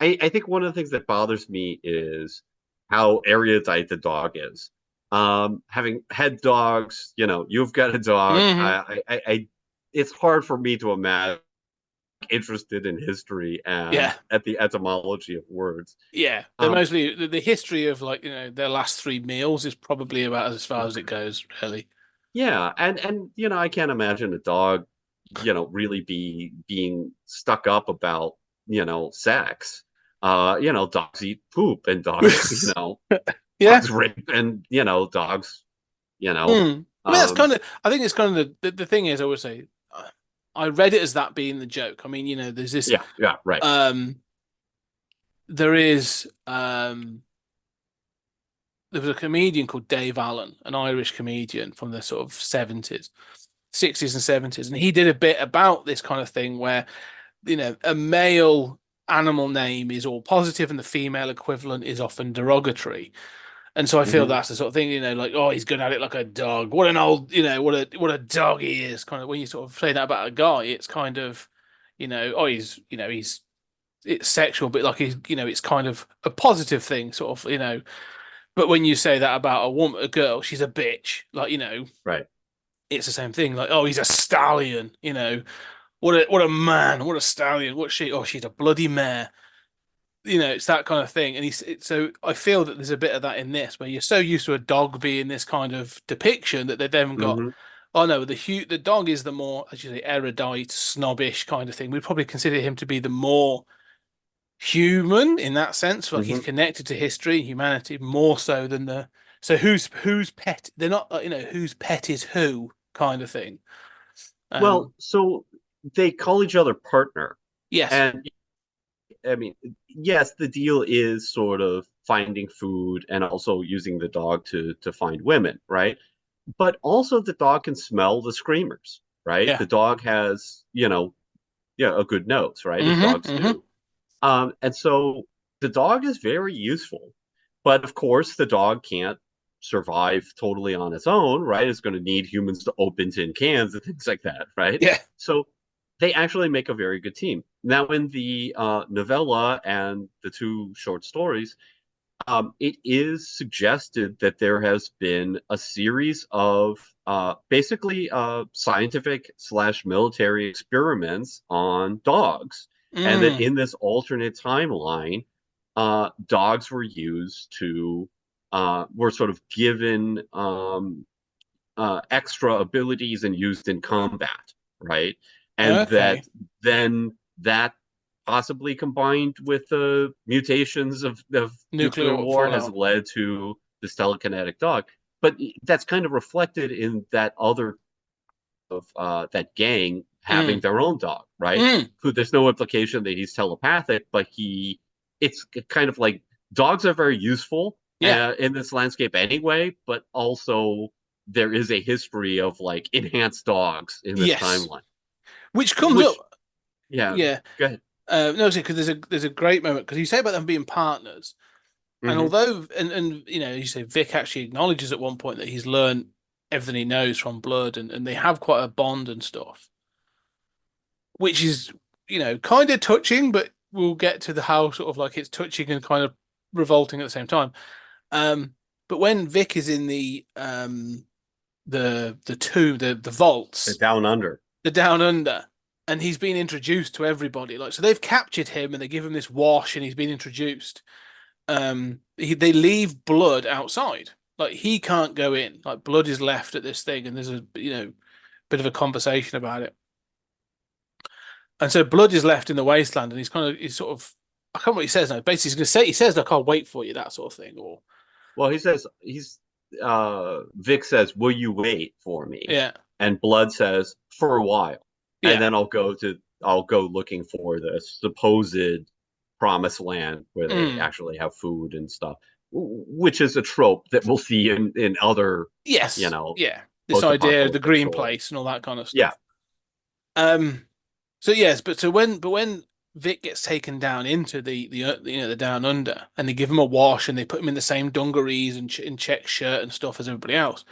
I think one of the things that bothers me is how erudite the dog is. Having had dogs, you've got a dog.
Mhm.
It's hard for me to imagine interested in history and
Yeah,
at the etymology of words.
yeah. They're
Um,
mostly the history of like their last 3 meals is probably about as far as it goes, really.
yeah, and I can't imagine a dog, really being stuck up about, sex. Dogs eat poop and dogs,
Yeah.
dogs rape and, dogs, you know,
Mm. I mean, that's
um,
kind of. I think it's kind of the thing is, I would say, I read it as that being the joke. I mean, there's this.
yeah, yeah, right.
Um, there is. There was a comedian called Dave Allen, an Irish comedian from the sort of 70s, 60s and 70s, and he did a bit about this kind of thing where a male animal name is all positive and the female equivalent is often derogatory. And so I feel
Hmm.
that's the sort of thing, like, oh, he's going at it like a dog. What an old, what a dog he is. Kind of when you sort of say that about a guy, it's kind of, oh, he's it's sexual, but like it's kind of a positive thing, sort of, But when you say that about a woman, a girl, she's a bitch. Like,
Right.
it's the same thing. Like, oh, he's a stallion. What a man. What a stallion. What she? Oh, she's a bloody mare. It's that kind of thing. And so I feel that there's a bit of that in this, where you're so used to a dog being this kind of depiction that they've then got.
Hmm.
Oh no, the dog is the more, as you say, erudite, snobbish kind of thing. We'd probably consider him to be the more human in that sense. Like he's
Hmm.
connected to history and humanity more so than the. So whose pet? They're not like, whose pet is who kind of thing.
Well,
Um,
so they call each other partner.
yes,
And I mean, yes, the deal is sort of finding food and also using the dog to find women, right? But also the dog can smell the screamers, right?
yeah,
The dog has, yeah, a good nose, right? As
mm-hmm,
dogs
mm-hmm,
do. And so the dog is very useful. But of course, the dog can't survive totally on its own, right? It's going to need humans to open tin cans and things like that, right?
yeah,
So they actually make a very good team. Now, in the novella and the 2 short stories, it is suggested that there has been a series of basically scientific slash military experiments on dogs and that
Mm.
in this alternate timeline, dogs were used to were sort of given extra abilities and used in combat, right? And
Okay.
that then that possibly combined with the mutations of nuclear
Nuclear
war has
fallout.
led to this telekinetic dog. But that's kind of reflected in that other of that gang having
Mm.
their own dog, right?
Mm.
Who there's no implication that he's telepathic, but it's kind of like dogs are very useful
Yeah.
in this landscape anyway, but also there is a history of like enhanced dogs in this
Yes.
timeline,
Which comes up.
which, yeah,
Yeah.
go ahead.
No, because there's a great moment because you say about them being partners, and
Hmm.
although and you know you say Vic actually acknowledges at one point that he's learned everything he knows from Blood, and they have quite a bond and stuff, which is kind of touching, but we'll get to the how sort of like it's touching and kind of revolting at the same time. Um, but when Vic is in the tomb, the
The
vaults,
Down Under.
the down under, and he's been introduced to everybody. Like, so they've captured him and they give him this wash, and he's been introduced. They leave Blood outside. Like he can't go in. Like Blood is left at this thing, and there's a bit of a conversation about it. And so Blood is left in the wasteland, and he's sort of I can't remember what he says now. Basically, he's gonna say he says like I'll wait for you, that sort of thing, or
Well, he says Vic says, "Will you wait for me?"
yeah,
And Blood says, "For a while." And
yeah,
then I'll go looking for the supposed promised land where they
mm,
actually have food and stuff, which is a trope that we'll see in other, you
yes,
know,
yeah. This idea of the
post-apocalyptic
green
stories.
place and all that kind of
Yeah.
stuff. So yes, but when Vic gets taken down into the down under, and they give him a wash and they put him in the same dungarees and in check shirt and stuff as everybody else,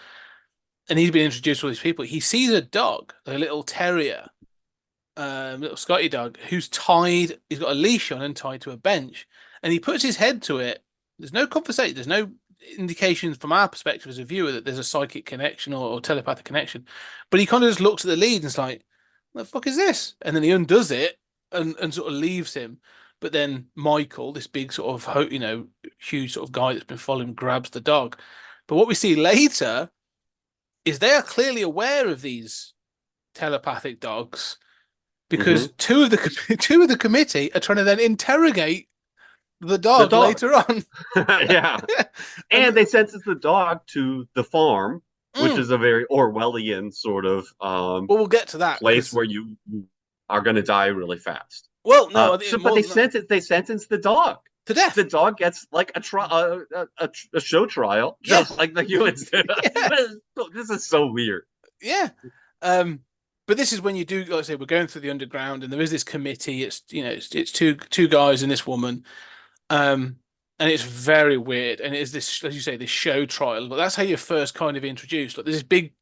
and he's been introduced to all these people, he sees a dog, a little terrier, little Scotty dog, who's tied. He's got a leash on and tied to a bench, and he puts his head to it. There's no conversation. There's no indications from our perspective as a viewer that there's a psychic connection or telepathic connection, but he kind of just looks at the lead and is like, "What the fuck is this?" And then he undoes it and sort of leaves him. But then Michael, this big sort of huge sort of guy that's been following, grabs the dog. But what we see later is they are clearly aware of these telepathic dogs because
Hmm.
two of the committee are trying to then interrogate the
The
dog
dog.
later on.
Yeah.
And
And they sentence the dog to the farm, which
mm,
is a very Orwellian sort of
well, we'll get to that
place
because
where you are going to die really fast.
well, no, I think
But
more than that,
they sentence the dog.
to
The
death.
dog gets like a show trial,
Yeah,
just like the humans do.
yeah,
This is so weird.
yeah. Um, but this is when you do, like I say, we're going through the underground, and there is this committee. It's it's two guys and this woman, um, and it's very weird. And it is this, as you say, this show trial. But that's how you're first kind of introduced. Like there's this big,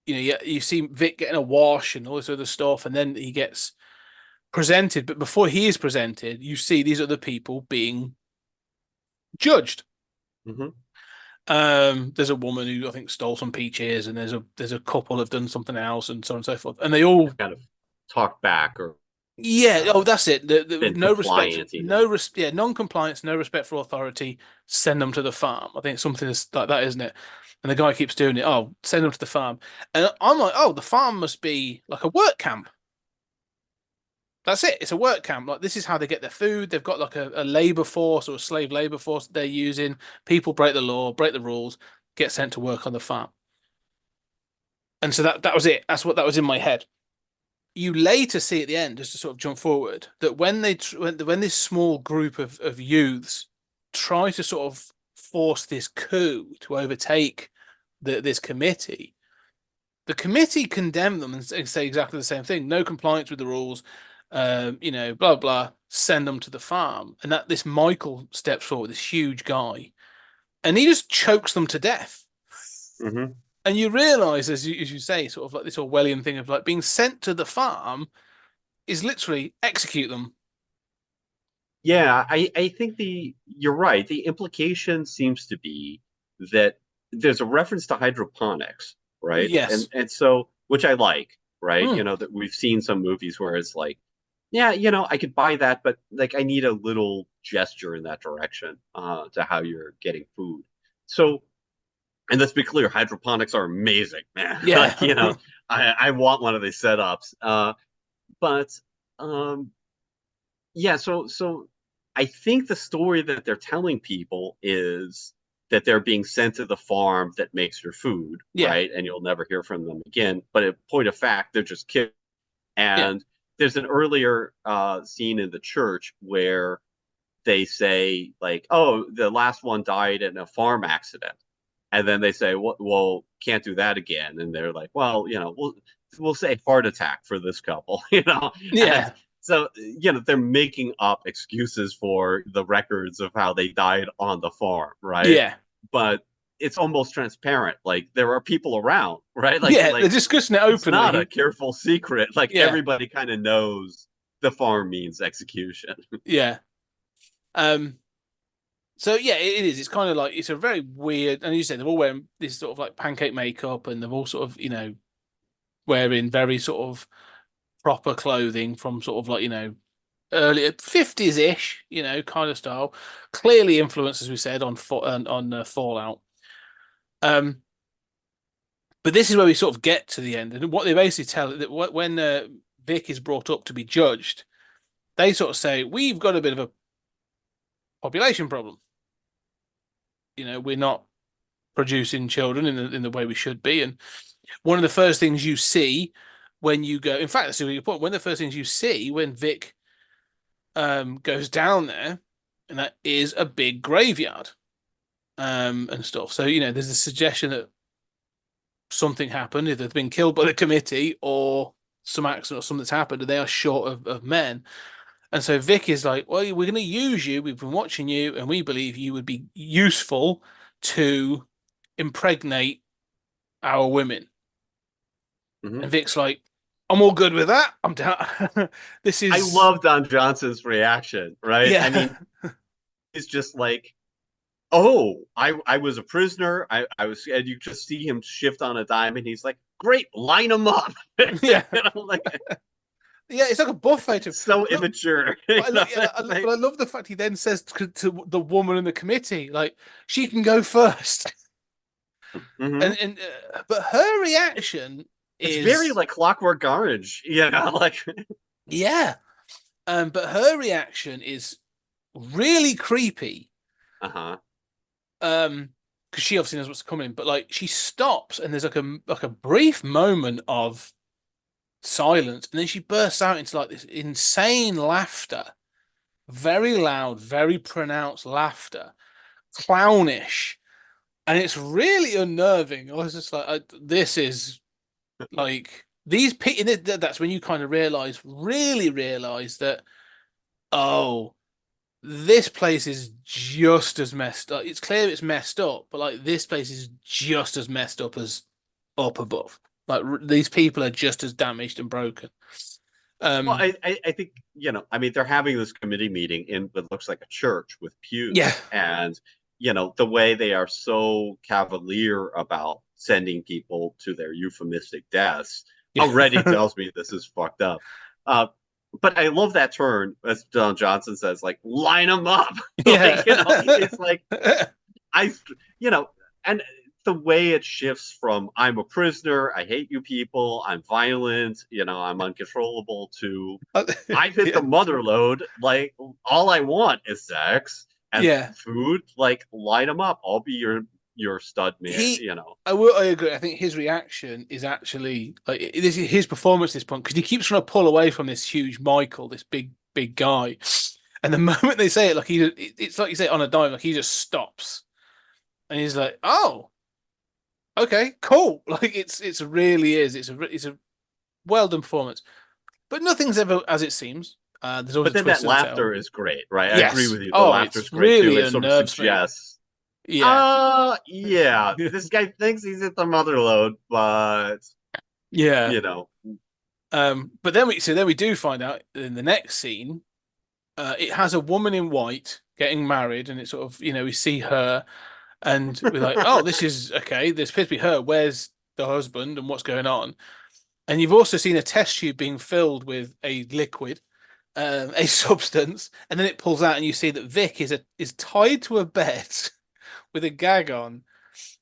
you see Vic getting a wash and all this other stuff, and then he gets presented. But before he is presented, you see these other people being judged.
Hmm.
There's a woman who I think stole some peaches, and there's a couple have done something else, and so on and so forth. And they all,
Kind of talk back or
yeah,
uh,
oh, that's it.
been
No respect,
compliant even.
yeah, non-compliance, no respect for authority. Send them to the farm. I think it's something like that, isn't it? And the guy keeps doing it. Oh, send them to the farm, and I'm like, oh, the farm must be like a work camp. That's it. It's a work camp. Like this is how they get their food. They've got like a labor force or a slave labor force that they're using. People break the law, break the rules, get sent to work on the farm. And so that was it. That's what that was in my head. You later see at the end, just to sort of jump forward, that when this small group of youths try to sort of force this coup to overtake this committee, the committee condemn them and say exactly the same thing: no compliance with the rules, blah blah. Send them to the farm, and that this Michael steps forward, this huge guy, and he just chokes them to death.
Hmm.
And you realize, as you say, sort of like this Orwellian thing of like being sent to the farm is literally execute them.
Yeah, I think you're right. The implication seems to be that there's a reference to hydroponics, right?
Yes.
And so which I like, right?
Mm,
You know, that we've seen some movies where it's like yeah, I could buy that, but like I need a little gesture in that direction to how you're getting food. So, and let's be clear, hydroponics are amazing, man.
Yeah.
Like, I want one of these setups. But yeah, so I think the story that they're telling people is that they're being sent to the farm that makes your food,
Yeah.
right? And you'll never hear from them again. But in point of fact, they're just kids.
Yeah.
And there's an earlier scene in the church where they say like, "Oh, the last one died in a farm accident," and then they say, "Well, can't do that again." And they're like, "Well, we'll say heart attack for this couple," And
Yeah.
so they're making up excuses for the records of how they died on the farm, right?
Yeah.
But it's almost transparent. Like there are people around, right? Like
Yeah. They're
like
discussing it
it's not a
openly.
careful secret. Like
Yeah.
everybody kind of knows the farm means execution.
Yeah. Um. So yeah, it is. It's kind of like it's a very weird, and you said they're all wearing this sort of like pancake makeup, and they're all sort of wearing very sort of proper clothing from sort of like earlier 50s ish, kind of style. Clearly influenced, as we said, on Fallout. Um, but this is where we sort of get to the end, and what they basically tell that when Vic is brought up to be judged, they sort of say we've got a bit of a population problem. We're not producing children in the way we should be, and one of the first things you see when you go, in fact, that's a really good point. One of the first things you see when Vic goes down there, and that is a big graveyard and stuff. So there's a suggestion that something happened, either they've been killed by the committee or some accident or something that's happened, and they are short of men. And so Vic is like, well, we're going to use you. We've been watching you, and we believe you would be useful to impregnate our women.
Mhm.
And Vic's like, I'm all good with that. I'm down. This
I
is,
love Don Johnson's reaction, right? I
yeah,
mean, he's just like, "Oh, I was a prisoner. I was," and you just see him shift on a dime, and he's like, "Great, line them up."
yeah,
Like
yeah. It's like a buffet to,
so
but,
immature.
but I love, yeah, but I love the fact he then says to the woman in the committee, like, she can go first,
Mhm.
and but her
It's
reaction
it's very
is,
like Clockwork Orange, like.
yeah, but her reaction is really creepy,
Uh-huh.
because she obviously knows what's coming, but like she stops and there's like a brief moment of silence, and then she bursts out into like this insane laughter, very loud, very pronounced laughter, clownish, and it's really unnerving. I was just like, this is like these people. That's when you kind of really realize that, oh, this place is just as messed up. It's clear it's messed up, but like this place is just as messed up as up above. Like these people are just as damaged and broken.
Well,
Um,
I think, I mean, they're having this committee meeting in what looks like a church with
yeah,
pews. And, the way they are so cavalier about sending people to their euphemistic deaths already
yeah,
tells me this is fucked up. Uh, but I love that turn, as Don Johnson says, like, line them up. Like,
yeah,
it's like, I, you know, and the way it shifts from I'm a prisoner, I hate you people, I'm violent, I'm uncontrollable to I've hit the
yeah,
mother load. Like all I want is sex and
yeah.
food. Like line them up. I'll be your stud man.
He, I agree. I think his reaction is actually like this is his performance at this point because he keeps trying to pull away from this huge Michael, this big guy, and the moment they say it, like it's like you say on a dime, like he just stops and he's like, "Oh, okay, cool." Like it's really is. It's a well done performance, but nothing's ever as it seems. There's always
But
a
then that
twist to the tail.
laughter is great, right? I agree
Yes.
with you. The
Oh,
laughter
it's
is great too.
really
It sort of
unnerves me.
suggests,
Yeah.
yeah, this guy thinks he's hit the mother load, but
Yeah.
you know,
But then we do find out in the next scene, it has a woman in white getting married, and it's sort of, we see her, and we're like, oh, this is okay. This appears to be her. Where's the husband, and what's going on? And you've also seen a test tube being filled with a liquid, a substance, and then it pulls out, and you see that Vic is tied to a bed with a gag on,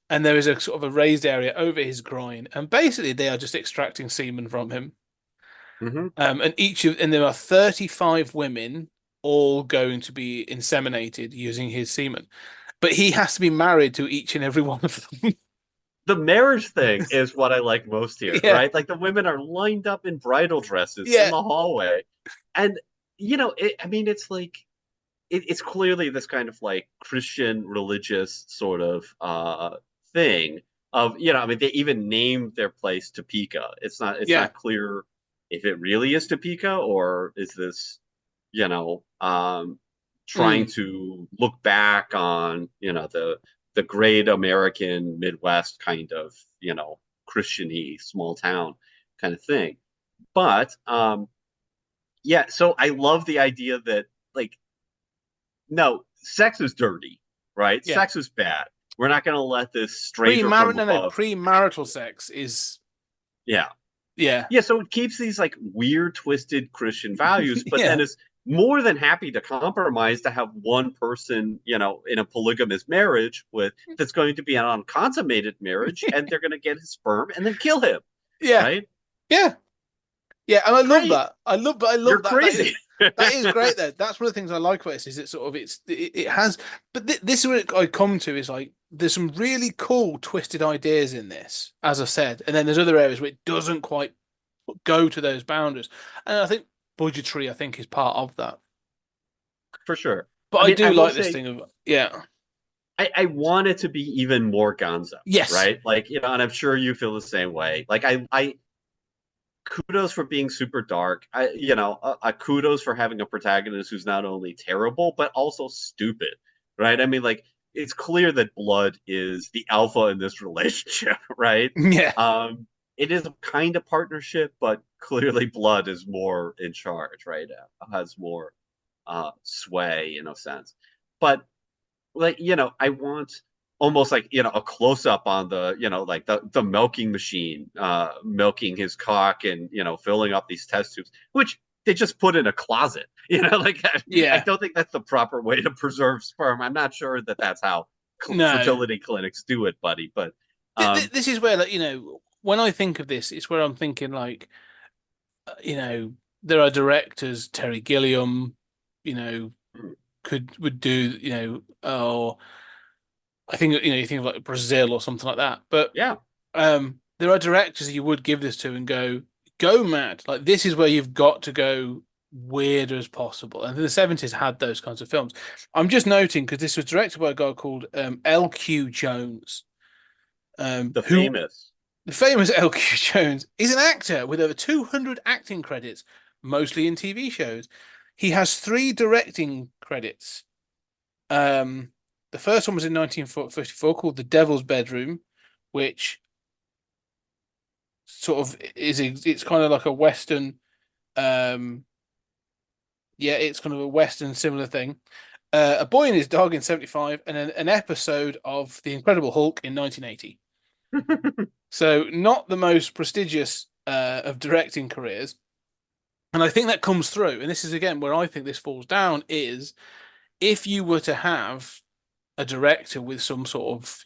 and there is a sort of a raised area over his groin, and basically they are just extracting semen from him.
Hmm.
And there are 35 women all going to be inseminated using his semen, but he has to be married to each and every one of them.
The marriage thing is what I like most here,
Yeah,
right? Like the women are lined up in bridal dresses in
yeah,
the hallway, and I mean, it's like it's clearly this kind of like Christian religious sort of thing of I mean they even named their place Topeka. It's
yeah.
not clear if it really is Topeka or is this you know trying
Mm,
to look back on the great American Midwest kind of Christiany small town kind of thing. But yeah, so I love the idea that like no, sex is dirty, right?
yeah.
Sex is bad. We're not going to let this stranger from
No,
above.
premarital sex is
Yeah.
yeah,
Yeah. So it keeps these like weird, twisted Christian values, but then
yeah,
is more than happy to compromise to have one person, in a polygamous marriage with that's going to be an unconsummated marriage and they're going to get his sperm and then kill him,
yeah,
right?
yeah. Yeah, and I love
Great.
that. I
You're
love that.
crazy.
That is great. Though that's one of the things I like about this is it sort of it has. But this is what I come to is like there's some really cool twisted ideas in this, as I said, and then there's other areas where it doesn't quite go to those boundaries, and I think budgetary, I think, is part of that.
For sure.
But
I
I
mean, I
do
will
like this
say
thing of yeah,
I want it to be even more gonzo,
yes,
right? Like, and I'm sure you feel the same way. Like, I kudos for being super dark. Kudos for having a protagonist who's not only terrible but also stupid, right? I mean, like, it's clear that blood is the alpha in this relationship, right?
yeah,
Um, it is a kind of partnership, but clearly blood is more in charge, right? Has more sway in a sense. But like I want almost like a close up on the like the milking machine milking his cock and filling up these test tubes which they just put in a closet like I
yeah.
don't think that's the proper way to preserve sperm. I'm not sure that that's how
No,
fertility clinics do it, buddy, but um
this is where like when I think of this, it's where I'm thinking like there are directors, Terry Gilliam, you know, would do, or I think you think of like Brazil or something like that. But
yeah.
there are directors you would give this to and go mad. Like this is where you've got to go weird as possible. And the 70s had those kinds of films. I'm just noting because this was directed by a guy called L.Q. Jones,
The
who
famous.
the famous L.Q. Jones is an actor with over 200 acting credits, mostly in TV shows. He has 3 directing credits. Um, the first one was in 1954 called The Devil's Bedroom, which sort of it's kind of like a Western. Um, yeah, it's kind of a Western similar thing. A Boy and His Dog in 75, and an episode of The Incredible Hulk in 1980. So not the most prestigious of directing careers. And I think that comes through. And this is again where I think this falls down is if you were to have a director with some sort of,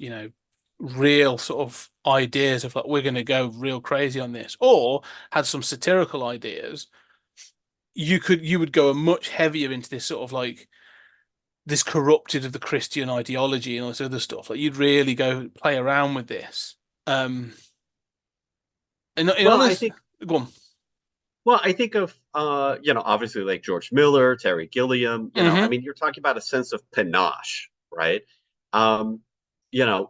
real sort of ideas of like we're going to go real crazy on this, or had some satirical ideas, you would go much heavier into this sort of like this corrupted of the Christian ideology and all this other stuff. Like you'd really go play around with this. In
well I
honest,
think
go on.
Well, I think of obviously like George Miller, Terry Gilliam, I
Hmm.
mean, you're talking about a sense of panache, right?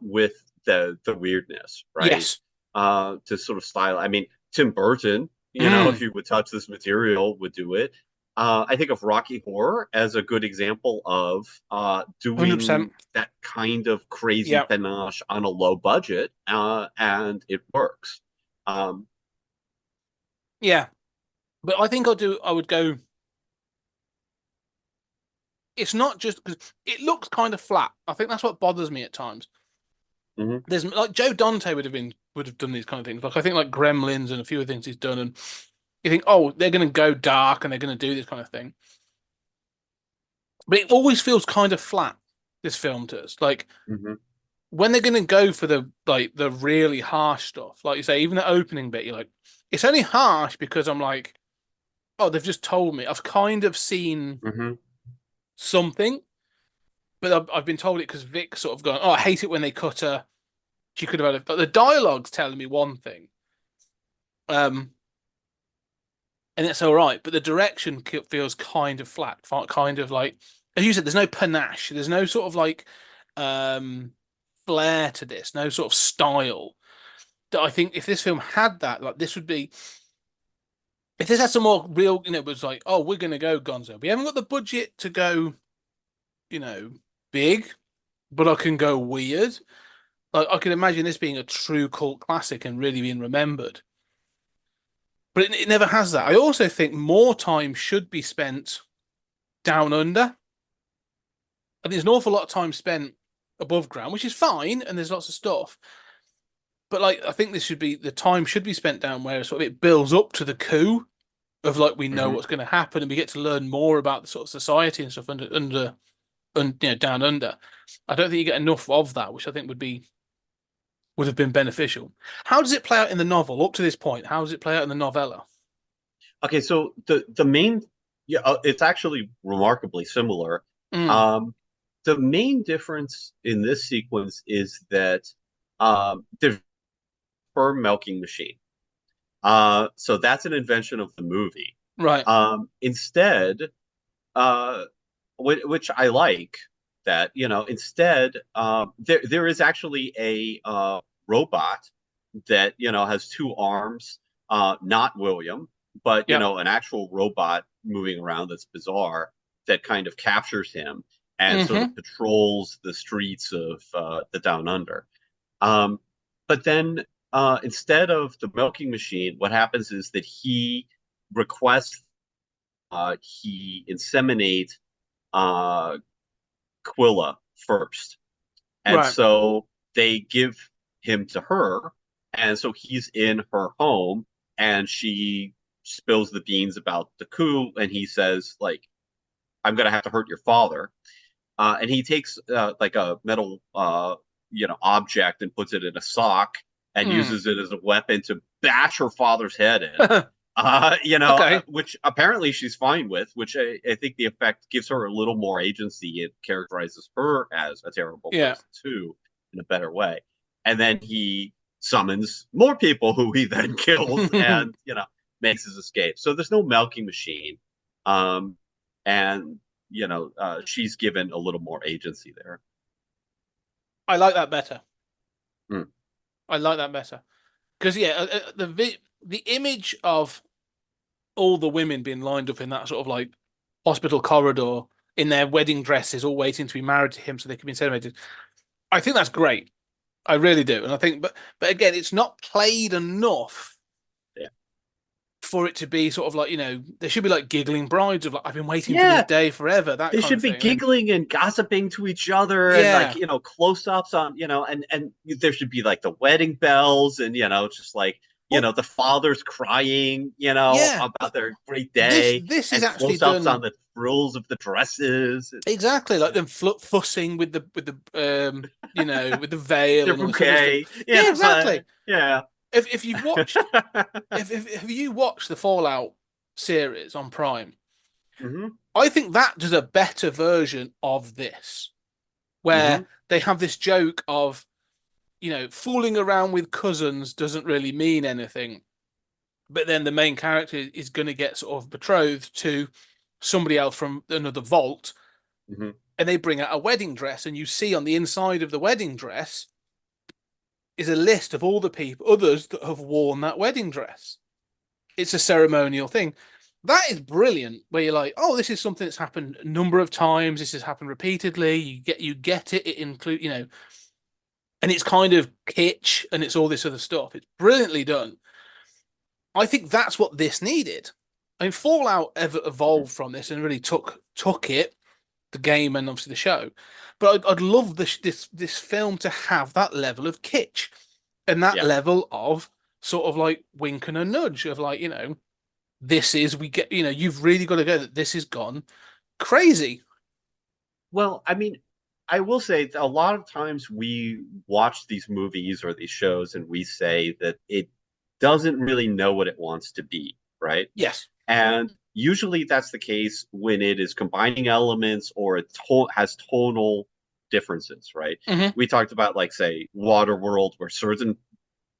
With the weirdness, right?
Yes.
To sort of style. I mean, Tim Burton, if
Mm,
you would touch this material, would do it. I think of Rocky Horror as a good example of doing
100%.
that kind of crazy
Yeah.
panache on a low budget, and it works. Um,
Yeah. But I think I would go. It's not just because it looks kind of flat. I think that's what bothers me at times.
mhm.
There's like Joe Dante would have done these kind of things. Like I think like Gremlins and a few of the things he's done, and You think, oh, they're going to go dark and they're going to do this kind of thing. But it always feels kind of flat, this film does. Like
Hmm.
when they're going to go for the really harsh stuff, like you say, even the opening bit, you're like, it's only harsh because I'm like, oh, they've just told me. I've kind of seen
Hmm.
something, but I've been told it because Vic's sort of going, oh, I hate it when they cut her. She could have had but the dialogue's telling me one thing. Um, and it's all right, but the direction feels kind of flat, kind of like, as you said, there's no panache, there's no sort of like um flair to this, no sort of style. That I think if this film had that, like this would be, if this had some more real, it was like, oh, we're gonna go Gonzo. We haven't got the budget to go, you know, big, but I can go weird. Like I can imagine this being a true cult classic and really being remembered. But it never has that. I also think more time should be spent down under. I think there's an awful lot of time spent above ground, which is fine, and there's lots of stuff. But like, I think this should be the time should be spent down where sort of it builds up to the coup of like we know
Hmm.
what's going to happen and we get to learn more about the sort of society and stuff and down under. I don't think you get enough of that, which I think would have been beneficial. How does it play out in the novel up to this point? How does it play out in the novella?
Okay, so the main, yeah, it's actually remarkably similar.
Mm,
Um, the main difference in this sequence is that the sperm milking machine. So that's an invention of the movie.
right.
Instead, uh, which I like that, instead, there is actually a robot that, has two arms, not William, but,
Yep.
an actual robot moving around that's bizarre that kind of captures him and sort
Hmm.
of patrols the streets of the Down Under. Um, but then instead of the milking machine, what happens is that requests he inseminate uh, Quilla first. And
Right.
so they give him to her. And so he's in her home and she spills the beans about the coup. And he says, like, I'm going to have to hurt your father. And he takes like a metal, object and puts it in a sock and
Mm.
uses it as a weapon to bash her father's head in.
Okay.
Which apparently she's fine with, which I think the effect gives her a little more agency. It characterizes her as a terrible
Yeah.
person too, in a better way. And then he summons more people who he then kills and, makes his escape. So there's no milking machine. And, she's given a little more agency there.
I like that better.
Mm.
I like that better because yeah, the image of all the women being lined up in that sort of like hospital corridor in their wedding dresses, all waiting to be married to him so they can be inseminated. I think that's great. I really do, and I think, but again, it's not played enough
Yeah.
for it to be sort of like there should be like giggling brides of like I've been waiting for this
Yeah,
day forever, that
they
kind
should
of
be
thing. And
giggling and gossiping to each other and like
yeah,
close-ups on and there should be like the wedding bells and just like
well,
the fathers crying
yeah,
about their great
this
day
this is
and
actually
close-ups on
done
the frills of the dresses.
exactly like them fussing with with the veil
Their
and all this other stuff.
bouquet.
Yeah, exactly.
Yeah.
If you've watched if you watched the Fallout series on Prime,
Hmm.
I think that does a better version of this,
Hmm.
where they have this joke of, fooling around with cousins doesn't really mean anything, but then the main character is going to get sort of betrothed to somebody else from another vault,
Hmm.
and they bring out a wedding dress, and you see on the inside of the wedding dress is a list of all the others that have worn that wedding dress. It's a ceremonial thing. That is brilliant. Where you're like, oh, this is something that's happened a number of times. This has happened repeatedly. You get it. It include and it's kind of kitsch and it's all this other stuff. It's brilliantly done. I think that's what this needed. I mean, Fallout evolved from this and really took it, the game and obviously the show. But I'd love this film to have that level of kitsch and that
Yeah.
level of sort of like wink and a nudge of like this is, we get, you've really got to go that this has gone crazy.
Well, I mean, I will say a lot of times we watch these movies or these shows and we say that it doesn't really know what it wants to be, right?
Yes.
And usually that's the case when it is combining elements or has tonal differences, right?
Hmm.
We talked about, like, say, Waterworld, where certain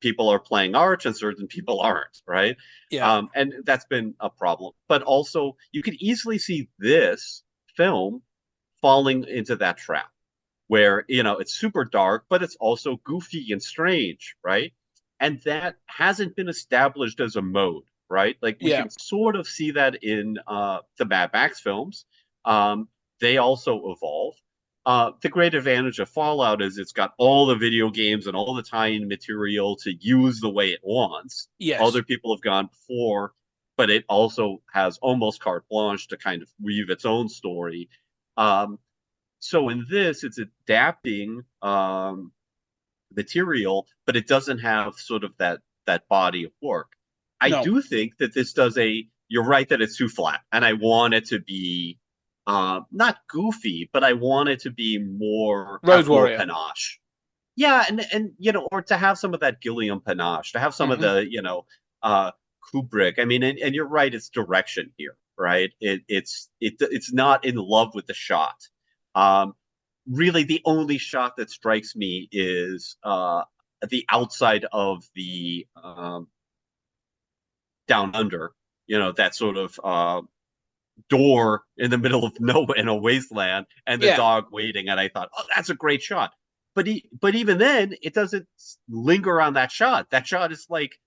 people are playing art and certain people aren't, right?
Yeah.
And that's been a problem. But also, you could easily see this film falling into that trap where, it's super dark, but it's also goofy and strange, right? And that hasn't been established as a mode, right? Like, we
Yeah.
can sort of see that in the Mad Max films. Um, they also evolve. The great advantage of Fallout is it's got all the video games and all the tie-in material to use the way it wants.
Yes.
Other people have gone before, but it also has almost carte blanche to kind of weave its own story. Um, so in this, it's adapting material, but it doesn't have sort of that body of work. I
No.
do think that this does a. You're right that it's too flat, and I want it to be not goofy, but I want it to be
Road
have more
Warrior.
panache. Yeah, and or to have some of that Gilliam panache, to have some of
Hmm.
the uh, Kubrick. I mean, and you're right, it's direction here, right? It's not in love with the shot. Um, Really, the only shot that strikes me is the outside of the Down Under. That sort of door in the middle of nowhere in a wasteland, and the
Yeah.
dog waiting. And I thought, oh, that's a great shot. But even then, it doesn't linger on that shot. That shot is like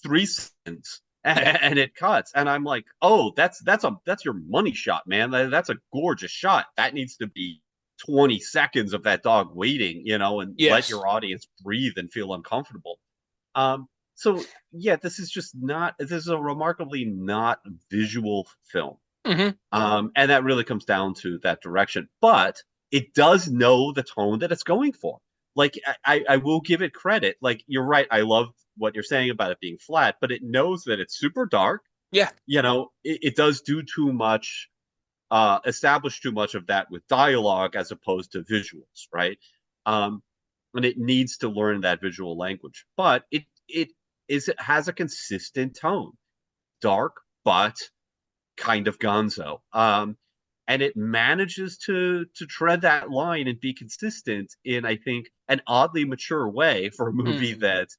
3 seconds,
Yeah.
and it cuts. And I'm like, oh, that's your money shot, man. That's a gorgeous shot. That needs to be 20 seconds of that dog waiting, and let
Yes.
your audience breathe and feel uncomfortable. So yeah, this is a remarkably not visual film.
Hmm.
And that really comes down to that direction. But it does know the tone that it's going for. Like, I will give it credit. Like, you're right. I love what you're saying about it being flat, but it knows that it's super dark.
Yeah.
It does do too much, establish too much of that with dialogue as opposed to visuals, right? Um, and it needs to learn that visual language. But it has a consistent tone, dark, but kind of gonzo. And it manages to tread that line and be consistent in, I think, an oddly mature way for a movie
Mm.
that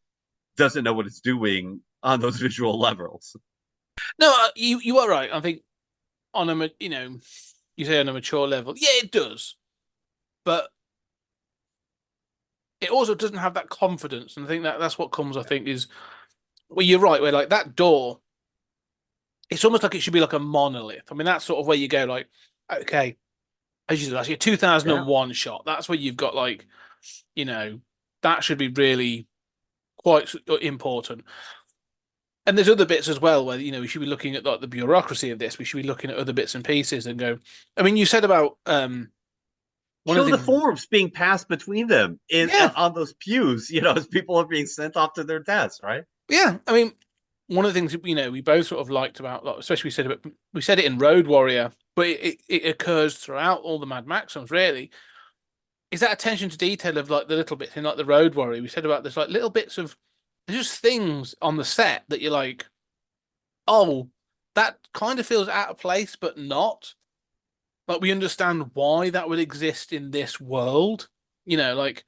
doesn't know what it's doing on those visual levels.
No, you are right. I think on you say on a mature level, yeah, it does, but it also doesn't have that confidence, and I think that's what comes. I think is well, you're right. Where like that door, it's almost like it should be like a monolith. I mean, that's sort of where you go. Like, okay, as you said, that's your
Yeah.
2001 shot. That's where you've got like, you know, that should be really quite important. And there's other bits as well where we should be looking at like the bureaucracy of this. We should be looking at other bits and pieces and go. I mean, you said about one of
Show
the
the
things.
forms being passed between them
Yeah,
on those pews, as people are being sent off to their deaths, right?
yeah. I mean, one of the things we both sort of liked about, like, especially we said it in Road Warrior, but it occurs throughout all the Mad Max films. Really, is that attention to detail of like the little bits in like the Road Warrior. We said about there's like little bits of there's just things on the set that you're like, oh, that kind of feels out of place, but not. Like we understand why that would exist in this world. Like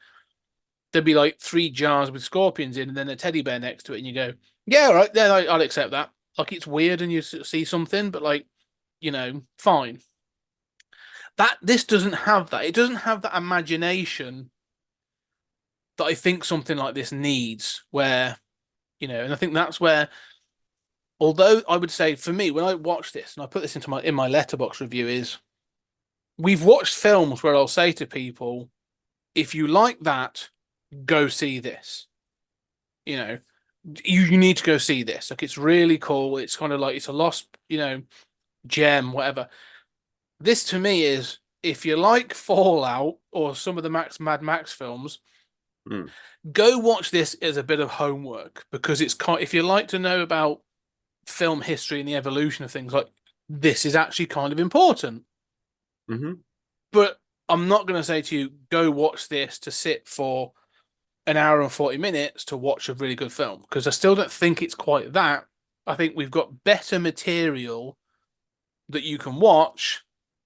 there'd be like 3 jars with scorpions in, and then a teddy bear next to it, and you go, "Yeah, all right, yeah, I'll accept that." Like it's weird, and you see something, but like, fine. That this doesn't have that. It doesn't have that imagination that I think something like this needs. Where and I think that's where. Although I would say for me, when I watch this, and I put this into my letterbox review, is we've watched films where I'll say to people, if you like that, go see this. You know, you need to go see this. Like it's really cool. It's kind of like it's a lost, gem, whatever. This to me is if you like Fallout or some of the Mad Max films,
Hmm.
go watch this as a bit of homework because it's if you like to know about film history and the evolution of things, like this is actually kind of important.
Hmm.
But I'm not going to say to you, go watch this to sit for an hour and 40 minutes to watch a really good film, because I still don't think it's quite that. I think we've got better material that you can watch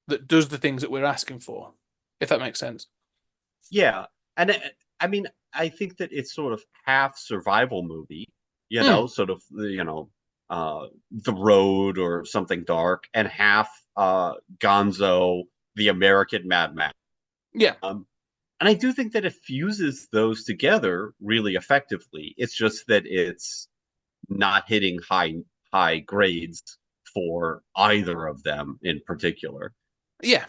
that does the things that we're asking for, if that makes sense.
Yeah, and I mean, I think that it's sort of half survival movie,
Mm,
sort of The Road or something dark, and half Gonzo, the American Mad Max.
yeah,
Um, and I do think that it fuses those together really effectively. It's just that it's not hitting high grades for either of them in particular.
yeah.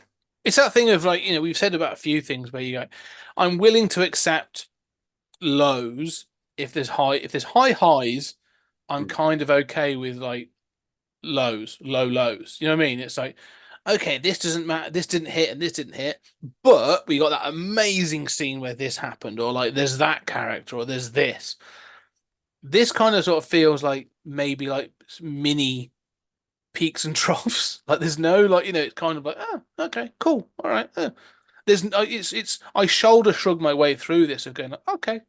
It's that thing of like, we've said about a few things where you go, I'm willing to accept lows if there's high highs, I'm
Mm.
kind of okay with like low lows. You know what I mean? It's like, okay, this doesn't matter, this didn't hit and this didn't hit, but we got that amazing scene where this happened, or like there's that character, or there's this. This kind of sort of feels like maybe like mini peaks and troughs. Like there's no like, it's kind of like, oh, okay, cool, all right. There's it's I shoulder shrug my way through this of going, okay,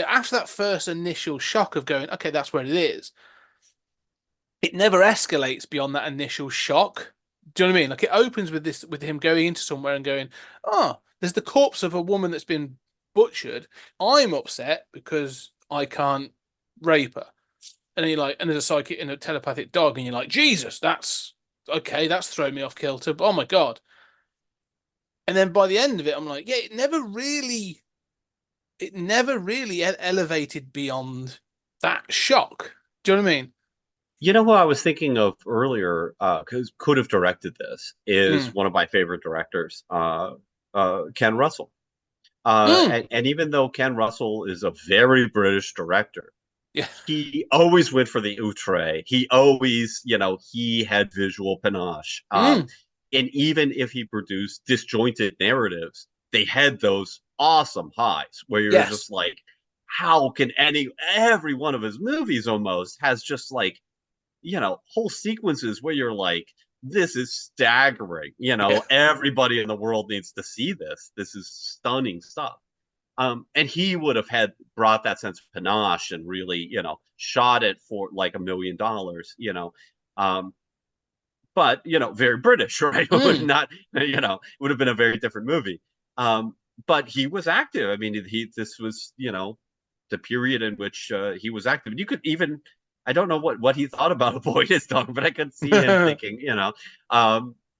after that first initial shock of going, okay, that's where it is. It never escalates beyond that initial shock. Do you know what I mean? Like it opens with this, with him going into somewhere and going, oh, there's the corpse of a woman that's been butchered. I'm upset because I can't rape her. And you're like, and there's a psychic and a telepathic dog, and you're like, Jesus, that's okay, that's thrown me off kilter. But oh my God. And then by the end of it, I'm like, yeah, it never really elevated beyond that shock. Do you know what I mean?
You know who I was thinking of earlier, because could have directed this, is
Mm,
one of my favorite directors, Ken Russell.
mm,
And even though Ken Russell is a very British director,
yeah,
he always went for the outre. He always, he had visual panache.
mm,
And even if he produced disjointed narratives, they had those awesome highs where you're
yes,
just like, how can every one of his movies almost has just like, whole sequences where you're like, this is staggering.
yeah,
Everybody in the world needs to see this. This is stunning stuff. And he would have had brought that sense of panache and really, shot it for like $1 million. But very British, right? It would
mm,
not, would have been a very different movie. But he was active. I mean, this was, the period in which he was active. And you could even, I don't know what he thought about avoid his dog, but I could see him
yeah,
thinking,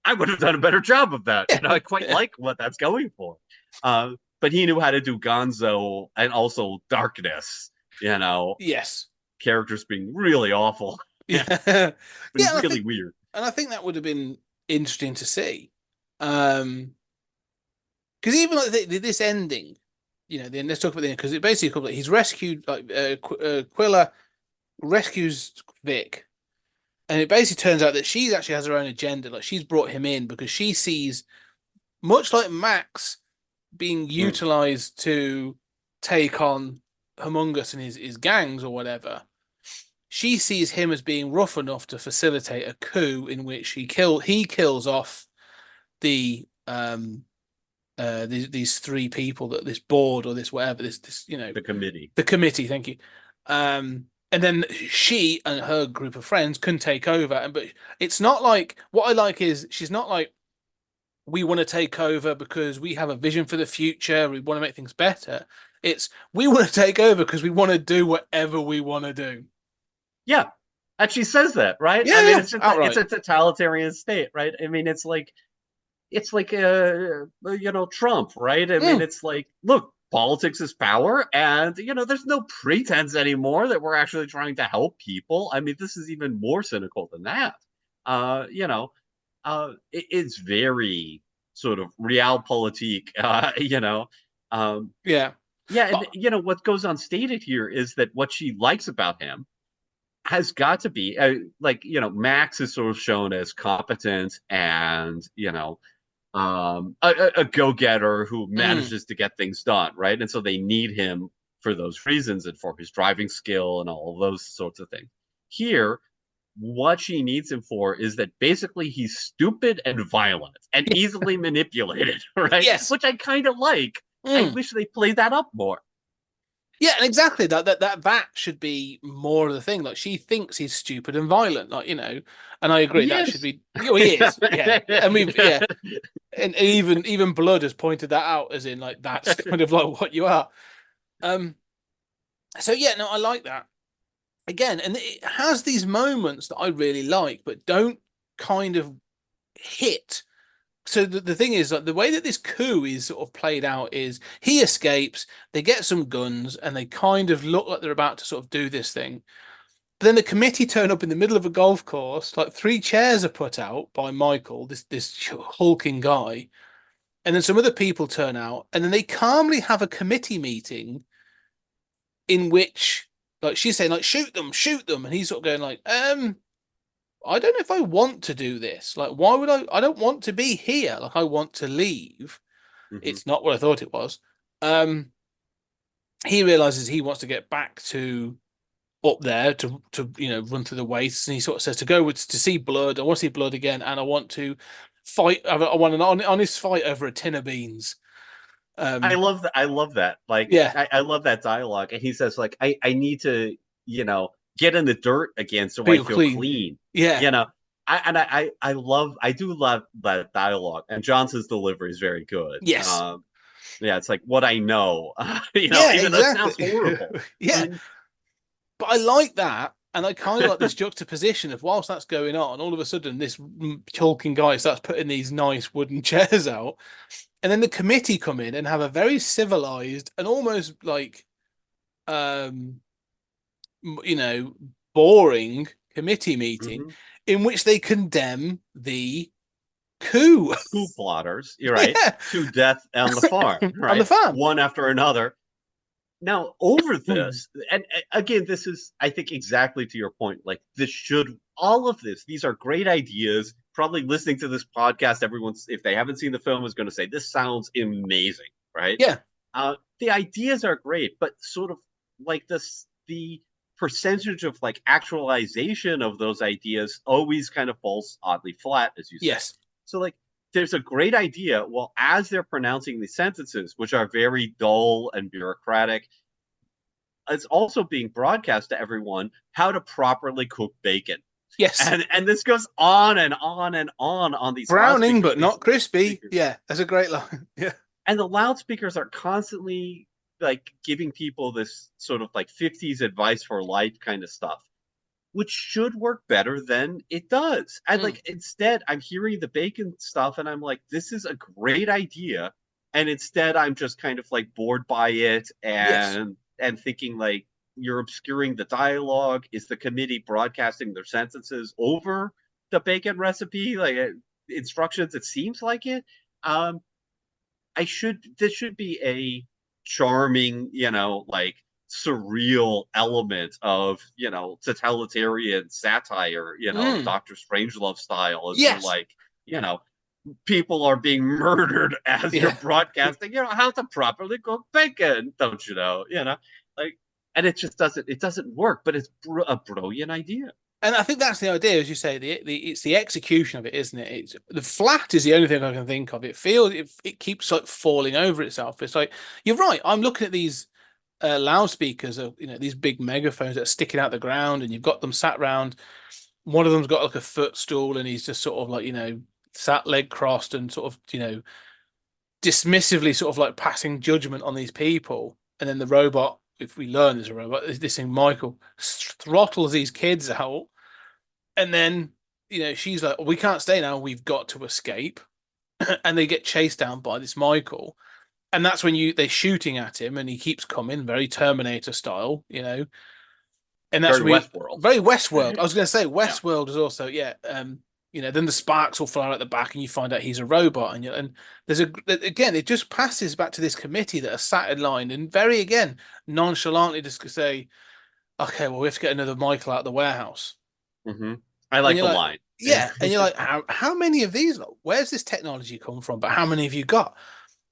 I would have done a better job of that. I quite
yeah,
like what that's going for. But he knew how to do Gonzo and also darkness,
yes,
characters being really awful. Yeah,
yeah,
been
yeah.
really weird.
And I think that would have been interesting to see, because even like this ending, then let's talk about the end because it basically like, he's rescued like Quilla rescues Vic, and it basically turns out that she actually has her own agenda. Like she's brought him in because she sees, much like Max being
Mm.
utilized to take on Humungus and his gangs or whatever, she sees him as being rough enough to facilitate a coup in which he kills off the these three people, that this board or this whatever, this
The committee.
the committee, thank you. And then she and her group of friends can take over, but it's not like, what I like is she's not like, we want to take over because we have a vision for the future, we want to make things better. It's, we want to take over because we want to do whatever we want to do.
Yeah, actually says that, right?
Yeah,
I mean,
yeah,
it's
outright.
a totalitarian state, right? I mean, it's like Trump, right? I mean,
Mm,
it's like, look, politics is power, and there's no pretense anymore that we're actually trying to help people. I mean, this is even more cynical than that. It's very sort of realpolitik,
yeah,
yeah, and
but
what goes unstated here is that what she likes about him has got to be like Max is sort of shown as competent and a go-getter who
mm,
manages to get things done, right? And so they need him for those reasons and for his driving skill and all of those sorts of things. Here, what she needs him for is that basically he's stupid and violent and easily manipulated, right?
Yes.
Which I kind of like. I
Mm.
wish they played that up more.
Yeah, and exactly that should be more of the thing. Like she thinks he's stupid and violent, like and I agree
He
that should
is.
be. Oh, he is, yeah, and and even Blood has pointed that out as in like that's kind of like what you are. Um, so yeah, no, I like that again, and it has these moments that I really like, but don't kind of hit. So the thing is, like the way that this coup is sort of played out is he escapes, they get some guns, and they kind of look like they're about to sort of do this thing. But then the committee turn up in the middle of a golf course, like 3 chairs are put out by Michael, this hulking guy, and then some other people turn out, and then they calmly have a committee meeting in which like she's saying like shoot them, and he's sort of going like I don't know if I want to do this. Like, why would I? I don't want to be here. Like, I want to leave.
Mhm.
It's not what I thought it was. Um, he realizes he wants to get back to up there to run through the wastes, and he sort of says to go to see blood. I want to see blood again, and I want to fight. I want an honest fight over a tin of beans.
I
Um,
love that. I love that. Like,
yeah,
I love that dialogue. And he says, like, I need to, get in the dirt again so I
feel
feel
clean.
clean.
Yeah,
I do love that dialogue. And Johnson's delivery is very good.
yes,
Yeah, it's like what I know.
yeah,
Even though it sounds
exactly.
horrible. I
Yeah,
mean,
but I like that, and I kind of like this juxtaposition of whilst that's going on, all of a sudden this hulking guy starts putting these nice wooden chairs out, and then the committee come in and have a very civilized and almost like um you know boring committee meeting
mhm.
in which they condemn the coup.
Coup plotters, you're right,
Yeah,
to death on the farm,
on the
right?
farm.
One after another. Now, over
Mm.
this, and again, this is, I think, exactly to your point. Like, this should, all of this, these are great ideas. Probably listening to this podcast, everyone's, if they haven't seen the film, is going to say, this sounds amazing, right?
Yeah.
The ideas are great, but sort of like this, the percentage of like actualization of those ideas always kind of falls oddly flat, as you say.
Yes.
So, like, there's a great idea. Well, as they're pronouncing these sentences, which are very dull and bureaucratic, it's also being broadcast to everyone how to properly cook bacon.
Yes.
And this goes on and on and on these
Browning,
loudspeakers.
but not crispy.
Speakers.
Yeah, that's a great line. Yeah.
And the loudspeakers are constantly like giving people this sort of like 50s advice for life kind of stuff, which should work better than it does. And
Mm.
like instead, I'm hearing the bacon stuff and I'm like, this is a great idea. And instead I'm just kind of like bored by it
Yes.
and thinking like you're obscuring the dialogue. Is the committee broadcasting their sentences over the bacon recipe? Like instructions, it seems like it. Um, this should be a charming, like surreal element of, totalitarian satire,
Mm.
Dr. Strangelove style, as you're
Yes.
like, you know, people are being murdered as you're
Yeah.
broadcasting, how to properly cook bacon, don't like, and it doesn't work, but it's a brilliant idea.
And I think that's the idea, as you say. It's the execution of it, isn't it? It's the flat is the only thing I can think of. It feels it keeps like falling over itself. It's like you're right. I'm looking at these loudspeakers, of these big megaphones that are sticking out the ground, and you've got them sat round. One of them's got like a footstool, and he's just sort of like sat leg crossed and sort of dismissively sort of like passing judgment on these people. And then the robot, if we learn there's a robot, this thing Michael throttles these kids out, and then she's like, we can't stay now, we've got to escape. And they get chased down by this Michael, and that's when they're shooting at him, and he keeps coming very Terminator style, and that's
Very
when
Westworld.
very Westworld. I was going to say
Yeah.
Westworld is also then the sparks will fly out the back, and you find out he's a robot, and there's again it just passes back to this committee that are sat in line and very again nonchalantly just say, okay, well we have to get another Michael out of the warehouse.
Mm-hmm. I
And
like
you're
the
like,
line.
yeah, and you're like, how many of these? Where's this technology come from? But how many have you got?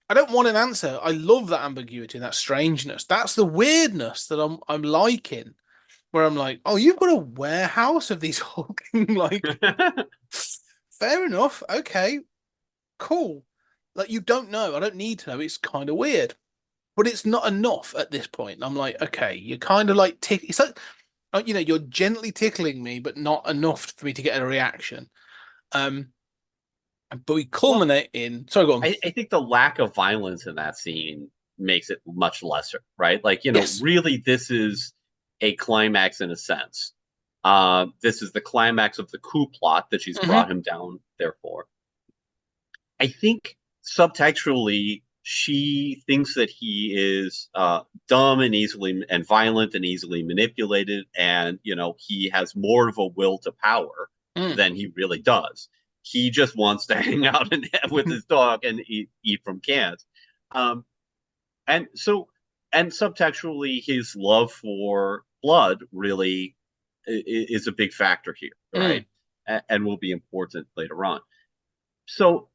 I don't want an answer. I love that ambiguity and that strangeness. That's the weirdness that I'm liking. where I'm like, oh, you've got a warehouse of these hulking, like, fair enough. Okay, cool. Like, you don't know. I don't need to know. It's kind of weird, but it's not enough at this point. I'm like, okay, you're kind of like it's like, you're gently tickling me, but not enough for me to get a reaction. Um, but we
Well,
culminate in. Sorry, go on.
I think the lack of violence in that scene makes it much lesser, right? Like,
Yes.
really, this is a climax in a sense. This is the climax of the coup plot that she's
Hmm.
brought him down there for. I think subtextually, she thinks that he is dumb and easily and violent and easily manipulated, and he has more of a will to power
Mm.
than he really does. He just wants to hang out and with his dog and eat from cans. Um, and so, and subtextually, his love for blood really is a big factor here,
Mm.
right? And will be important later on. So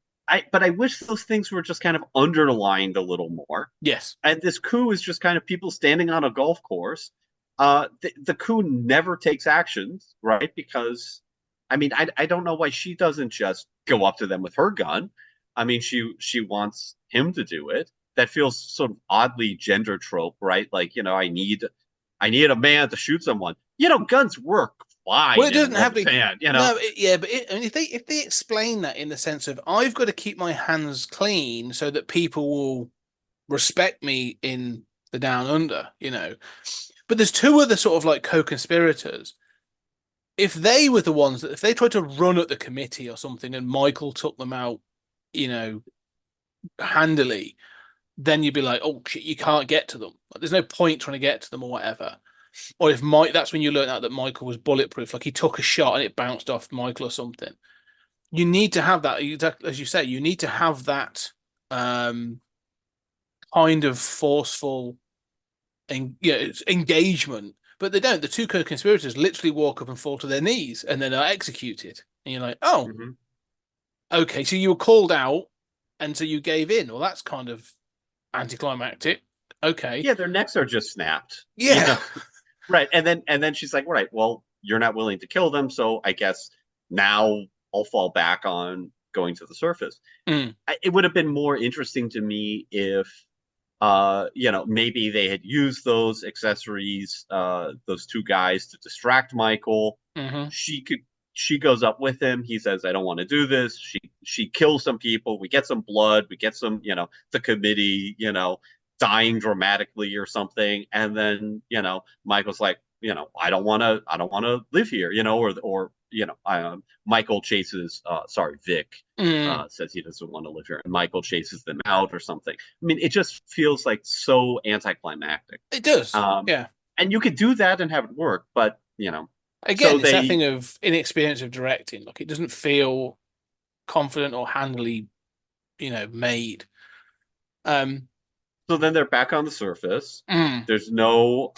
but I wish those things were just kind of underlined a little more.
Yes.
And this coup is just kind of people standing on a golf course. The coup never takes actions, right? Because I mean, I don't know why she doesn't just go up to them with her gun. I mean, she wants him to do it. That feels sort of oddly gender trope, right? Like, I need a man to shoot someone. Guns work
Well,
fine
it
in a
doesn't have
woman's
to.
hand,
No, yeah, but I mean, if they explain that in the sense of I've got to keep my hands clean so that people will respect me in the down under. But there's two other sort of like co-conspirators. If they were the ones that if they tried to run at the committee or something and Michael took them out, you know, handily, then you'd be like, oh shit, you can't get to them. Like, there's no point trying to get to them or whatever. Or if Mike, that's when you learn out that Michael was bulletproof. Like he took a shot and it bounced off Michael or something. You need to have that, as you say, you need to have that um, kind of forceful engagement. But they don't. The two co-conspirators literally walk up and fall to their knees and then are executed. And you're like, oh,
hmm
okay, so you were called out and so you gave in. Well, that's kind of anticlimactic. Okay.
Yeah, their necks are just snapped.
Yeah.
Right. And then she's like, right, well, you're not willing to kill them, so I guess now I'll fall back on going to the surface.
Mm.
It would have been more interesting to me if maybe they had used those accessories, those two guys to distract Michael.
Hmm.
She goes up with him. He says, I don't want to do this. She kills some people. We get some blood. We get some, the committee, dying dramatically or something. And then, Michael's like, I don't want to live here, Michael chases, Vic,
Mm.
says he doesn't want to live here, and Michael chases them out or something. I mean, it just feels like so anticlimactic.
It does.
Um,
Yeah.
and you could do that and have it work, but so
Again, it's that
they
thing of inexperience of directing. Like it doesn't feel confident or handily, made. Um,
so then they're back on the surface.
mm,
There's no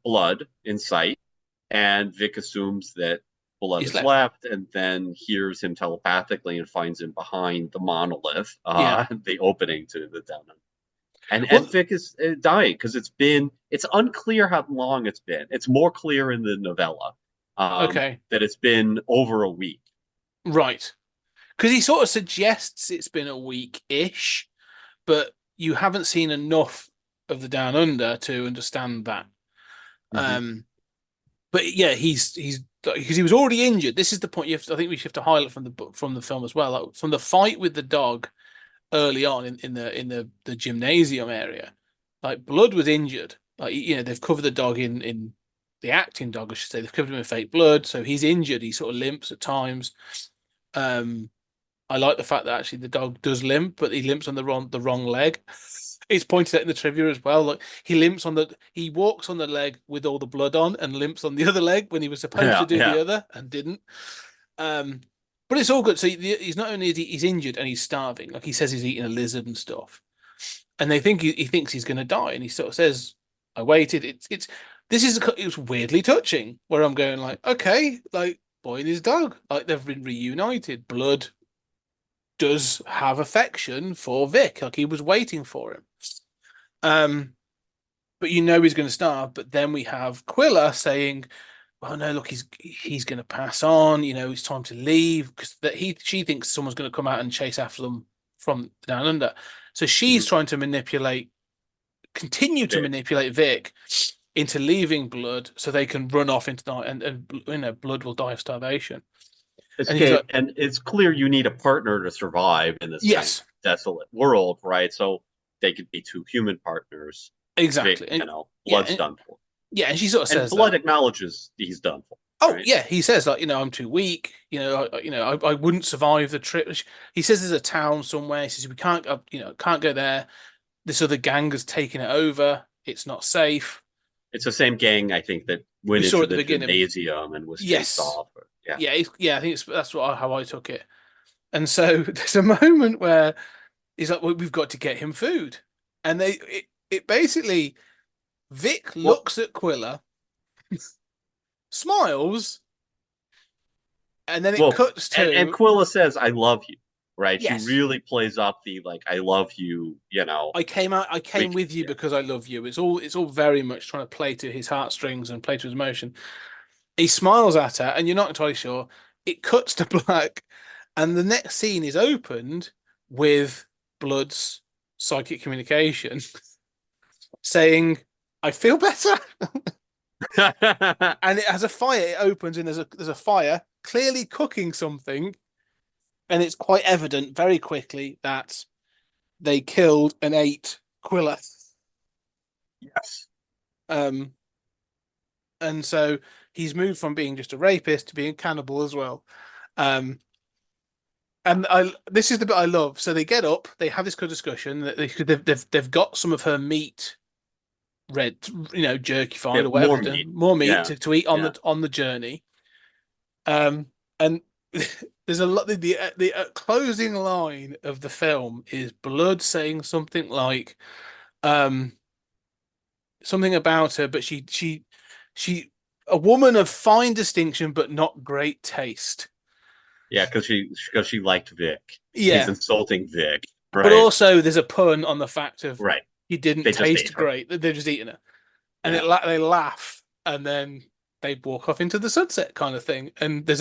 blood in sight, and Vic assumes that blood
he's
is
left.
left, and then hears him telepathically and finds him behind the monolith,
Yeah.
the opening to the down. And
Well,
Vic is dying because it's unclear how long it's been. It's more clear in the novella
okay,
that it's been over a week.
right. Because he sort of suggests it's been a week-ish, but you haven't seen enough of the Down Under to understand that.
hmm
Um, but yeah, he's because he was already injured. This is the point I think we have to highlight from the film as well. Like, from the fight with the dog early on in the gymnasium area, like Blood was injured. Like they've covered the dog in the acting dog, I should say. They've covered him in fake blood, so he's injured. He sort of limps at times. Um, I like the fact that actually the dog does limp, but he limps on the wrong leg. It's pointed out in the trivia as well. Like he walks on the leg with all the blood on and limps on the other leg when he was supposed to
Yeah,
do the
yeah.
other and didn't. Um, but it's all good. So he's not only he's injured and he's starving, like he says he's eating a lizard and stuff, and they think he thinks he's going to die, and he sort of says, "I waited." It's weirdly touching where I'm going like, okay, like boy and his dog, like they've been reunited. Blood does have affection for Vic, like he was waiting for him. Um, but you know he's going to starve. But then we have Quilla saying, "Oh no, look, he's going to pass on. You know, it's time to leave because she thinks someone's going to come out and chase after them from down under. So she's
Mhm.
trying to continue to
Vic.
manipulate Vic into leaving Blood so they can run off into and you know Blood will die of starvation. And he's
Escape,
like,
and it's clear you need a partner to survive in this kind of
yes,
desolate world, right? So they could be two human partners. Vic,
exactly.
you know,
Yeah,
Blood's done for,
yeah, and she sort of
and
says
Blood
that.
acknowledges he's done for,
Oh
right?
yeah, he says like, you know, I'm too weak. I wouldn't survive the trip. He says there's a town somewhere. He says we can't, can't go there. This other gang has taken it over. It's not safe.
It's the same gang I think that
We
went
saw
into
at the
the
beginning.
gymnasium and was chased
Yes,
off. Yeah,
yeah. I think that's how I took it. And so there's a moment where he's like, well, "We've got to get him food," and it basically Vic
well,
looks at Quilla, smiles, and then it
well,
cuts
and
to
Quilla says, "I love you," right? He
yes.
really plays up the like, "I love you,"
I came
reach.
with you
Yeah,
because I love you. It's all very much trying to play to his heartstrings and play to his emotion. He smiles at her, and you're not entirely sure. It cuts to black, and the next scene is opened with Blood's psychic communication saying, "I feel better," and it has a fire. It opens, and there's a fire clearly cooking something, and it's quite evident very quickly that they killed and ate Quilla.
yes.
Um, and so he's moved from being just a rapist to being a cannibal as well. Um, and this is the bit I love. So they get up, they have this good discussion. They've got some of her meat red, jerkified or
Get
whatever
more
they've done,
meat.
more meat
Yeah,
to eat
yeah.
on the journey. And there's a lot. The closing line of the film is Blood saying something like, um, something about her, but she a woman of fine distinction but not great taste.
Yeah, because she liked Vic. He's
Yeah,
insulting Vic,
but
right?
also there's a pun on the fact of
Right.
he didn't
They just ate
taste
her.
great. They're just eating her, and
Yeah.
they laugh, and then they walk off into the sunset kind of thing. And there's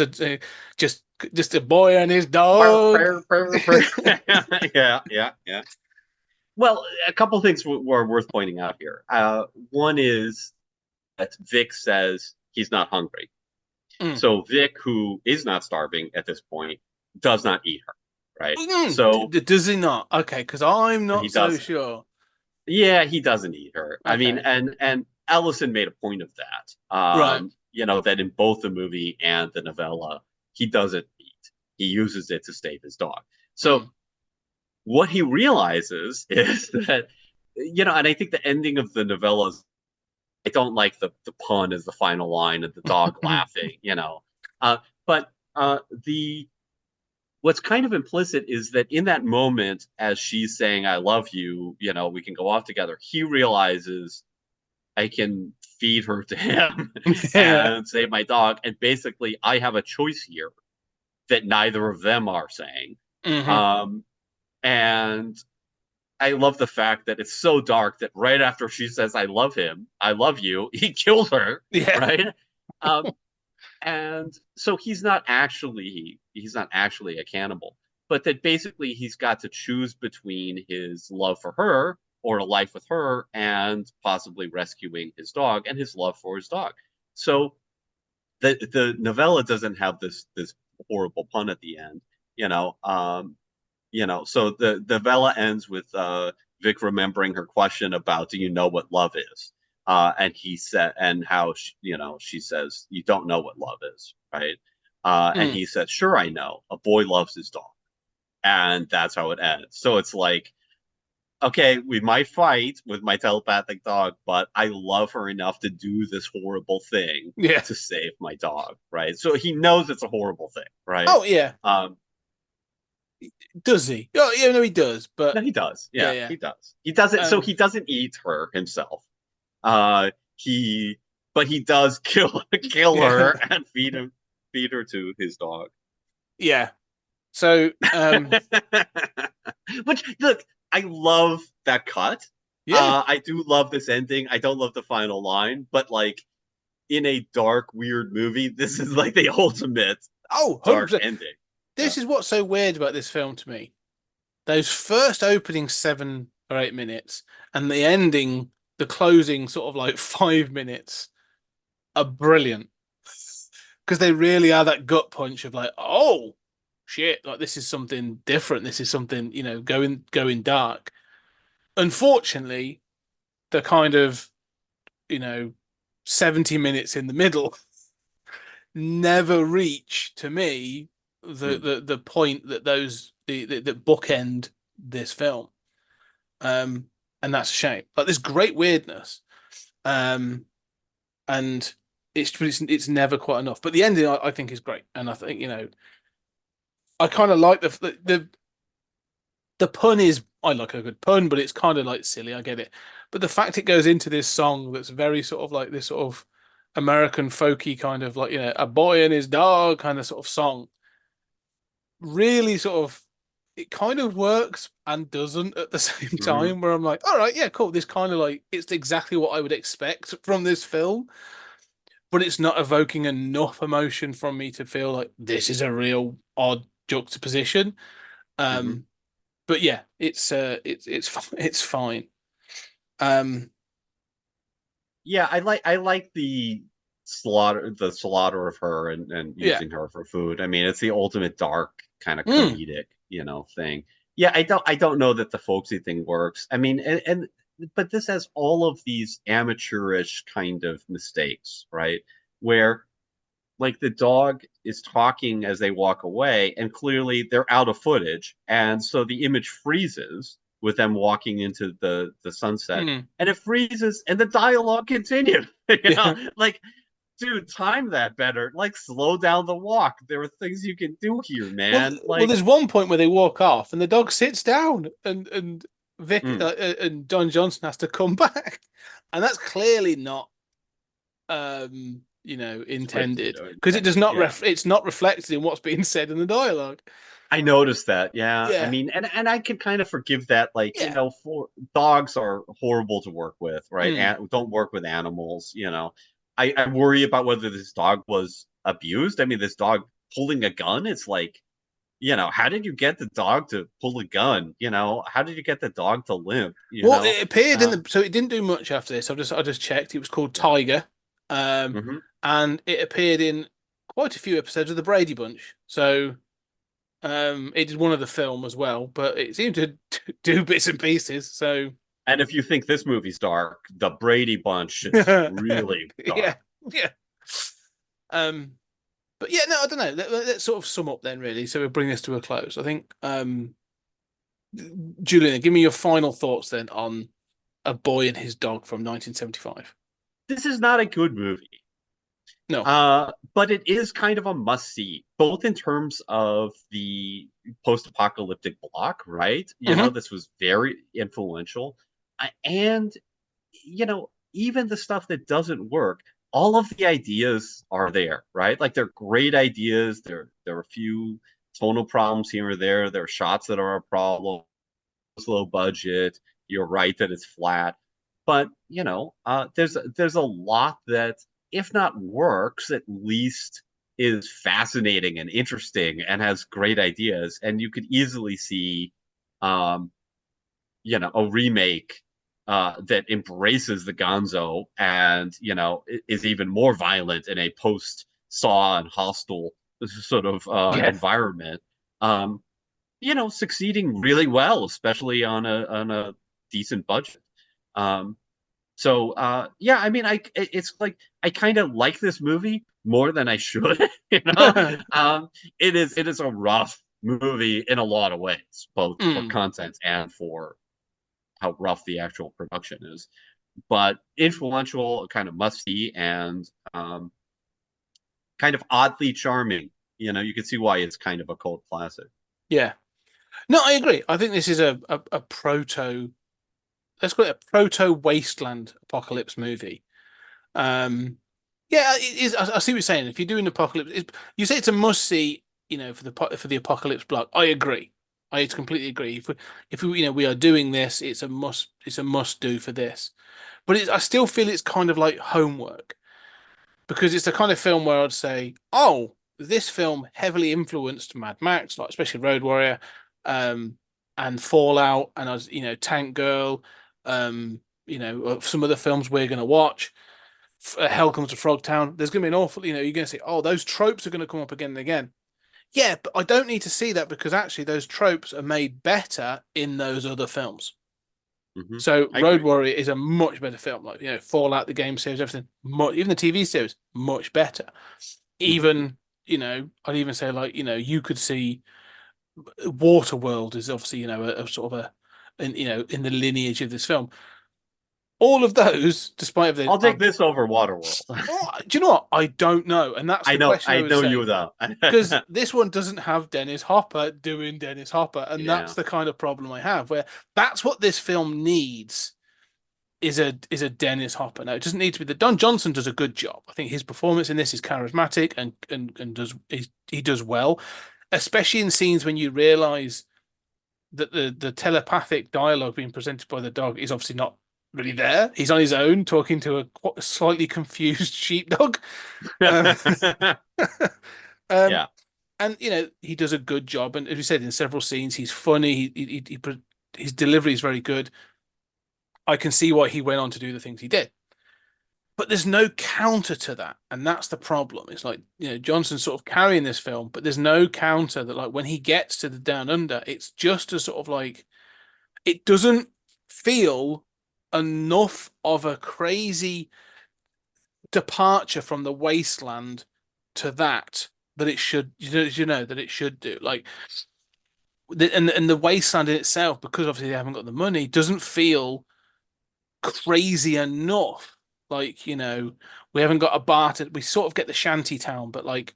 just just a boy and his
Burr,
dog.
burr, burr, burr. Yeah, yeah, yeah. Well, a couple things were worth pointing out here. One is that Vic says he's not hungry.
Mm.
So Vic, who is not starving at this point, does not eat her, right?
Mm.
So
Does he not? Okay, because I'm
he
not so
doesn't.
sure.
Yeah, he doesn't eat her. I mean,
Okay,
and Ellison made a point of that.
right.
That in both the movie and the novella, he doesn't eat. He uses it to save his dog. So
Mm.
what he realizes is that, and I think the ending of the novella is, I don't like the pun as the final line of the dog laughing. Uh, but the what's kind of implicit is that in that moment, as she's saying, "I love you," we can go off together. He realizes I can feed her to him
Yeah.
and save my dog, and basically I have a choice here that neither of them are saying.
Hmm.
Um, and I love the fact that it's so dark that right after she says, "I love him, I love you," he kills her,
Yeah.
right? Um, and so he's not actually a cannibal, but that basically he's got to choose between his love for her or a life with her and possibly rescuing his dog and his love for his dog. So the novella doesn't have this horrible pun at the end, you know. So the novella ends with Vic remembering her question about, "Do you know what love is?" And he said, and how she says, "You don't know what love is, right?" And
Mm.
he said, "Sure, I know. A boy loves his dog," and that's how it ends. So it's like, okay, we might fight with my telepathic dog, but I love her enough to do this horrible thing
Yeah.
to save my dog, right? So he knows it's a horrible thing, right?
Oh yeah.
Um,
Does he? Oh yeah, no, he does.
No,
But
he does.
yeah,
Yeah,
yeah.
he does. He doesn't. So
Um,
he doesn't eat her himself. He, but he does kill
yeah,
her and feed her to his dog.
yeah. So
Which, look, I love that cut.
Yeah.
I do love this ending. I don't love the final line, but like in a dark, weird movie, this is like the ultimate
Oh,
dark
100%.
ending. Yeah.
This is what's so weird about this film to me. Those first opening 7 or 8 minutes and the ending, the closing sort of like 5 minutes are brilliant because they really are that gut punch of like, oh shit, like this is something different. This is something, going dark. Unfortunately, the kind of, you know, 70 minutes in the middle never reach to me the
Hmm.
the point that that bookend this film. And that's a shame. Like there's great weirdness. Um and it's never quite enough. But the ending I think is great. And I think, I kind of like the pun is I like a good pun, but it's kind of like silly, I get it. But the fact it goes into this song that's very sort of like this sort of American folky kind of like, a boy and his dog kind of sort of song really sort of it kind of works and doesn't at the same
Hmm.
time where I'm like, all right, yeah, cool. This kind of like it's exactly what I would expect from this film, but it's not evoking enough emotion from me to feel like this is a real odd juxtaposition.
Hmm.
Um, but yeah, it's fine. Um,
Yeah, I like the slaughter of her and
yeah.
using her for food. I mean, it's the ultimate dark kind of
Mm,
comedic, thing. Yeah, I don't know that the folksy thing works. I mean, and but this has all of these amateurish kind of mistakes, right? Where like the dog is talking as they walk away, and clearly they're out of footage, and so the image freezes with them walking into the sunset,
mm.
and it freezes, and the dialogue continues. you know,
Yeah.
like, dude, time that better. Like, slow down the walk. There are things you can do here,
Well,
man.
well,
Like,
there's one point where they walk off and the dog sits down and Vic
mm,
and Don Johnson has to come back, and that's clearly not
scripted
intended
or
because it does
intended.
not
Yeah.
it's not reflected in what's being said in the dialogue.
I noticed that. Yeah. I
Yeah,
mean, and I can kind of forgive that. Like,
yeah.
for dogs are horrible to work with, right?
Mm.
And don't work with animals. I worry about whether this dog was abused. I mean, this dog pulling a gun, it's like, how did you get the dog to pull a gun? How did you get the dog to limp?
Well, it appeared in
Uh,
the so it didn't do much after this. I just checked. It was called
yeah.
Tiger, um,
Hmm.
and it appeared in quite a few episodes of the Brady Bunch. So it did one of the film as well, but it seemed to do bits and pieces. So
And if you think this movie's dark, the Brady Bunch is
yeah,
really dark.
yeah. Um, but yeah, no, I don't know. Let's sort of sum up then, really. So we bring this to a close. I think, Julian, give me your final thoughts then on A Boy and His Dog from 1975.
This is not a good movie.
No.
But it is kind of a must see, both in terms of the post apocalyptic block, right?
Hmm.
This was very influential. And, even the stuff that doesn't work, all of the ideas are there, right? Like, they're great ideas. There are a few tonal problems here or there. There are shots that are a problem, low budget. You're right that it's flat, but there's a lot that, if not works, at least is fascinating and interesting and has great ideas. And you could easily see, um, a remake that embraces the Gonzo and is even more violent in a post Saw and Hostile sort of
Yeah.
environment. Um, succeeding really well, especially on a decent budget. Um, yeah, I mean, it's like I kind of like this movie more than I should. You know, um, it is a rough movie in a lot of ways, both for
Mm.
content and for how rough the actual production is. But influential, kind of must see, and kind of oddly charming. You can see why it's kind of a cult classic.
Yeah. No, I agree. I think this is a proto, let's call it a proto wasteland apocalypse movie. Um, yeah, it is. I see what you're saying. If you're doing apocalypse, you say it's a must see. For the apocalypse block. I agree. I completely agree. If we we are doing this, it's a must do for this. But I still feel it's kind of like homework because it's the kind of film where I'd say, oh, this film heavily influenced Mad Max, like especially Road Warrior, and Fallout, and Tank Girl, some other films we're going to watch. Hell Comes to Frogtown. There's going to be an awful, you're going to say, oh, those tropes are going to come up again and again. Yeah, but I don't need to see that because actually those tropes are made better in those other films. So
I
Road
agree.
Warrior is a much better film. Like Fallout, the game series, everything, even the TV series, much better.
Mhm.
Even I'd even say like you could see Waterworld is obviously a sort of in the lineage of this film. All of those, despite everything,
I'll take this over Waterworld.
do you know what? I don't know, and that's the question I
I
would
know you
say.
though.
Because this one doesn't have Dennis Hopper doing Dennis Hopper, and
Yeah.
that's the kind of problem I have. Where that's what this film needs is a Dennis Hopper. Now it doesn't need to be the Don Johnson does a good job. I think his performance in this is charismatic and he does well, especially in scenes when you realise that the telepathic dialogue being presented by the dog is obviously not really there. He's on his own talking to a slightly confused sheepdog. Um, um,
Yeah.
and he does a good job. And as you said, in several scenes, he's funny. His delivery is very good. I can see why he went on to do the things he did. But there's no counter to that, and that's the problem. It's like Johnson's sort of carrying this film, but there's no counter that like when he gets to the Down Under, it's just a sort of like it doesn't feel enough of a crazy departure from the wasteland to that it should that it should do like and the wasteland in itself, because obviously they haven't got the money, doesn't feel crazy enough. Like we haven't got a bar to, we sort of get the shanty town, but like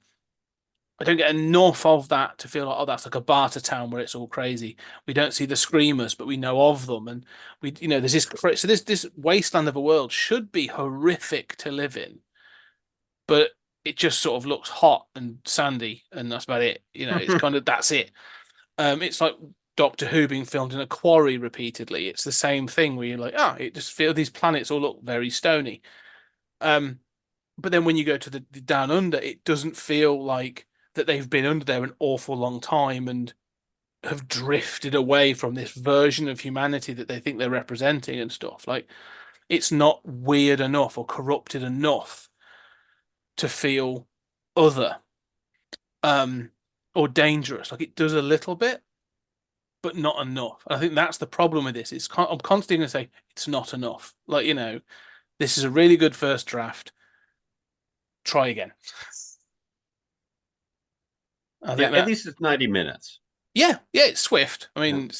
I don't get enough of that to feel like, oh, that's like a barter town where it's all crazy. We don't see the screamers, but we know of them, and there's this wasteland of a world should be horrific to live in, but it just sort of looks hot and sandy, and that's about it. It's kind of that's it. It's like Doctor Who being filmed in a quarry repeatedly. It's the same thing where you're like, it just feels these planets all look very stony. Um, but then when you go to the Down Under, it doesn't feel like that they've been under there an awful long time and have drifted away from this version of humanity that they think they're representing and stuff. Like it's not weird enough or corrupted enough to feel other or dangerous. Like it does a little bit, but not enough. I think that's the problem with this. I'm constantly going to say it's not enough. Like this is a really good first draft. Try again. I
Yeah,
think
at
that.
least it's 90 minutes.
Yeah, it's swift. I
Yeah.
mean,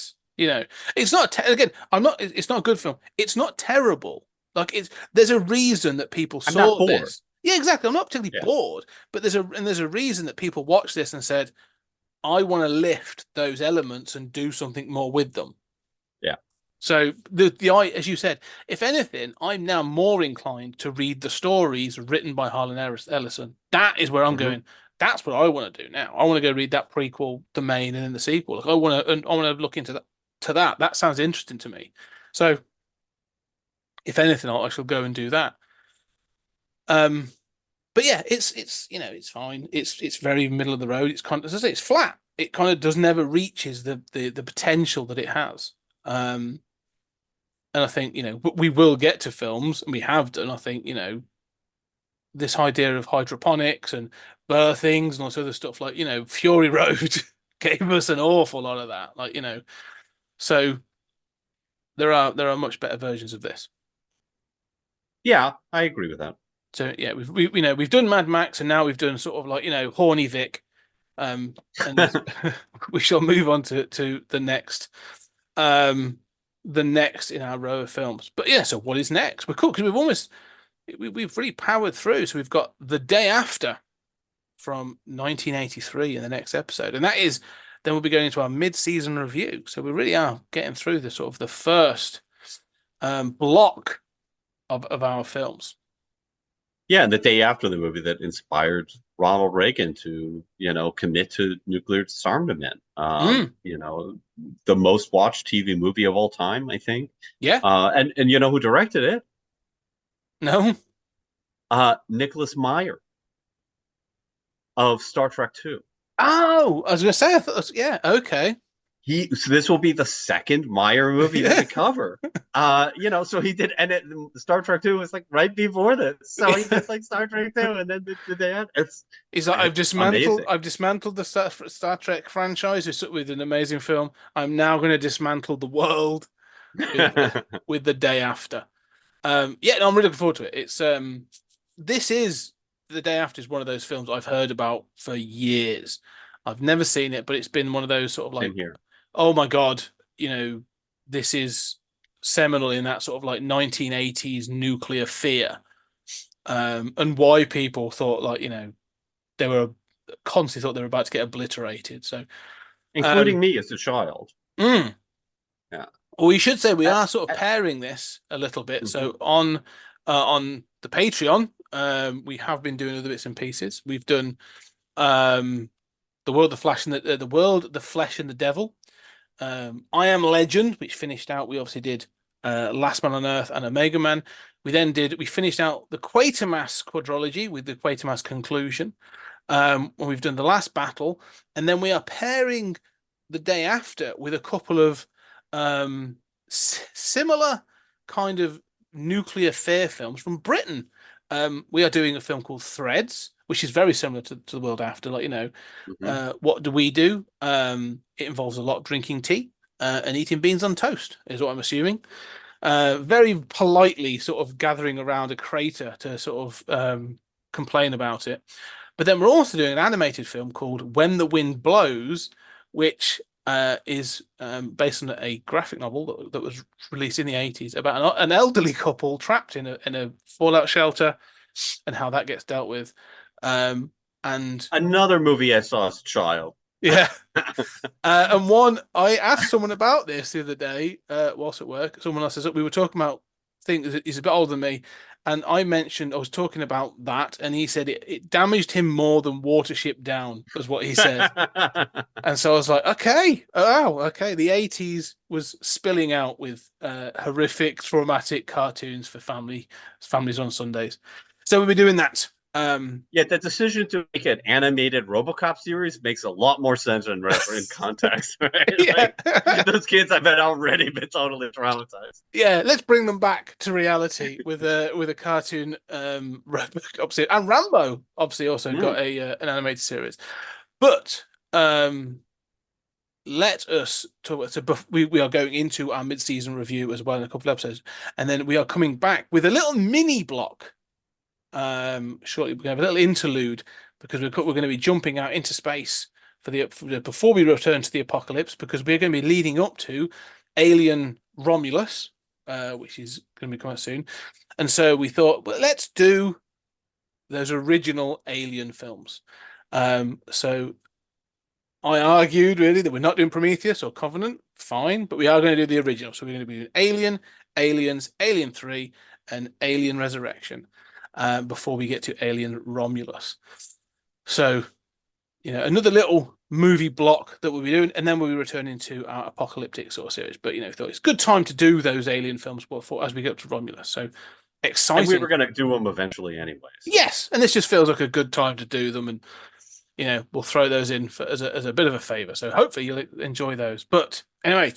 it's not again. I'm not. It's not a good film. It's not terrible. Like there's a reason that people
I'm not
saw
bored.
this. Yeah, exactly. I'm not particularly
Yeah.
bored, but there's a reason that people watched this and said, I want to lift those elements and do something more with them.
Yeah.
So as you said, if anything, I'm now more inclined to read the stories written by Harlan Ellison. That is where I'm going. That's what I want to do now. I want to go read that prequel, the main, and then the sequel. Like I want to look into that. That sounds interesting to me. So, if anything, I shall go and do that. But yeah, it's fine. It's very middle of the road. It's kind of, as I say, it's flat. It kind of does never reaches the potential that it has. And I think we will get to films, and we have done. I think this idea of hydroponics and birthings and all this other stuff, like Fury Road gave us an awful lot of that. Like so there are much better versions of this.
Yeah, I agree with that.
So yeah, we've done Mad Max, and now we've done sort of like Horny Vic, and we shall move on to the next in our row of films. But yeah, so what is next? We're cool because we've really powered through. So we've got The Day After from 1983 in the next episode, and that is then we'll be going into our mid-season review. So we really are getting through the sort of the first block of our films.
Yeah, and the day after the movie that inspired Ronald Reagan to, commit to nuclear disarmament.
Mm,
The most watched TV movie of all time, I think.
yeah.
And you know who directed it?
No.
Nicholas Meyer of Star Trek 2.
Oh, I was gonna say. Yeah. Okay.
So this will be the second Meyer movie that
Yeah.
we cover. So he did, and Star Trek 2 was like right before this. So he did like Star Trek 2, and then the day after.
He's like, I've
It's
dismantled.
amazing.
I've dismantled the Star Trek franchise with an amazing film. I'm now going to dismantle the world with with the day after. Yeah, no, I'm really looking forward to it. This is the day after is one of those films I've heard about for years. I've never seen it, but it's been one of those sort of
Same
like,
here.
oh my God, this is seminal in that sort of like 1980s nuclear fear. And why people thought like, they were constantly thought they were about to get obliterated. So,
Including
um,
me as a child.
mm,
Yeah.
well, we should say we
Uh,
are sort of
uh,
pairing this a little bit.
mhm.
So on the Patreon, we have been doing other bits and pieces. We've done um, the world, the Flash, and the world, the Flesh, and the Devil. I Am Legend, which finished out. We obviously did Last Man on Earth and Omega Man. We finished out the Quatermass quadrilogy with the Quatermass conclusion. When we've done the last battle, and then we are pairing the day after with a couple of similar kind of nuclear fear films from Britain. We are doing a film called Threads, which is very similar to the world after. Like,
Mhm.
what do we do? It involves a lot of drinking tea and eating beans on toast, is what I'm assuming. Very politely sort of gathering around a crater to sort of complain about it. But then we're also doing an animated film called When the Wind Blows, which is based on a graphic novel that was released in the 80s about an elderly couple trapped in a fallout shelter and how that gets dealt with. And
Another movie I saw as a child.
yeah. And one, I asked someone about this the other day, whilst at work. Someone else says, we were talking about things, he's a bit older than me. And I was talking about that, and he said it damaged him more than Watership Down, was what he said. And so I was like, okay, oh, okay. The 80s was spilling out with horrific, traumatic cartoons for families on Sundays. So we'll be doing that.
Yeah, the decision to make an animated RoboCop series makes a lot more sense in context, right?
Yeah.
Like those kids, I bet, already been totally traumatized.
Yeah, let's bring them back to reality with a cartoon. Obviously, and Rambo obviously also got
Mm.
a an animated series. But let us talk. So we are going into our mid-season review as well in a couple of episodes, and then we are coming back with a little mini block. Shortly, we're going to have a little interlude because we're going to be jumping out into space before we return to the apocalypse, because we're going to be leading up to Alien Romulus, which is going to be coming out soon. And so we thought, well, let's do those original Alien films. So I argued really that we're not doing Prometheus or Covenant, fine, but we are going to do the original. So we're going to be doing Alien, Aliens, Alien 3, and Alien Resurrection before we get to Alien Romulus. So, another little movie block that we'll be doing, and then we'll be returning to our apocalyptic sort of series. But, thought it's a good time to do those Alien films as we get up to Romulus. So
And we
exciting.
were going to do them eventually anyway. So.
Yes, and this just feels like a good time to do them, and we'll throw those in as a bit of a favor. So hopefully you'll enjoy those. But anyway,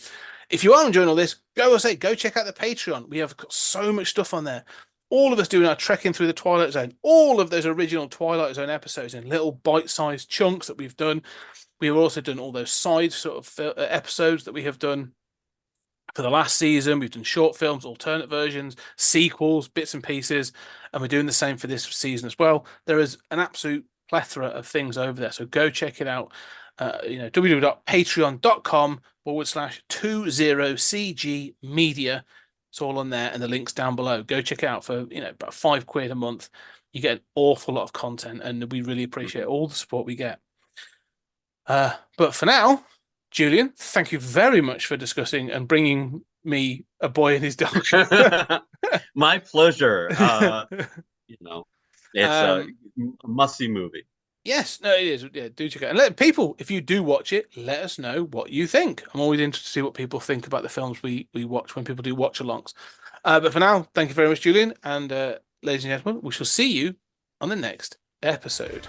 if you are enjoying all this, go check out the Patreon. We have got so much stuff on there. All of us doing our trekking through the Twilight Zone, all of those original Twilight Zone episodes in little bite-sized chunks that we've done. We have also done all those side sort of episodes that we have done for the last season. We've done short films, alternate versions, sequels, bits and pieces, and we're doing the same for this season as well. There is an absolute plethora of things over there, so go check it out. www.patreon.com/20cg media. It's all on there, and the links down below. Go check it out for about £5 a month. You get an awful lot of content, and we really appreciate all the support we get. But for now, Julian, thank you very much for discussing and bringing me A Boy and His Dog.
My pleasure. You know, It's a must-see movie.
Yes, no, it is. Yeah, do check it out. And let people, if you do watch it, let us know what you think. I'm always interested to see what people think about the films we watch when people do watch-alongs. But for now, thank you very much, Julian. And ladies and gentlemen, we shall see you on the next episode.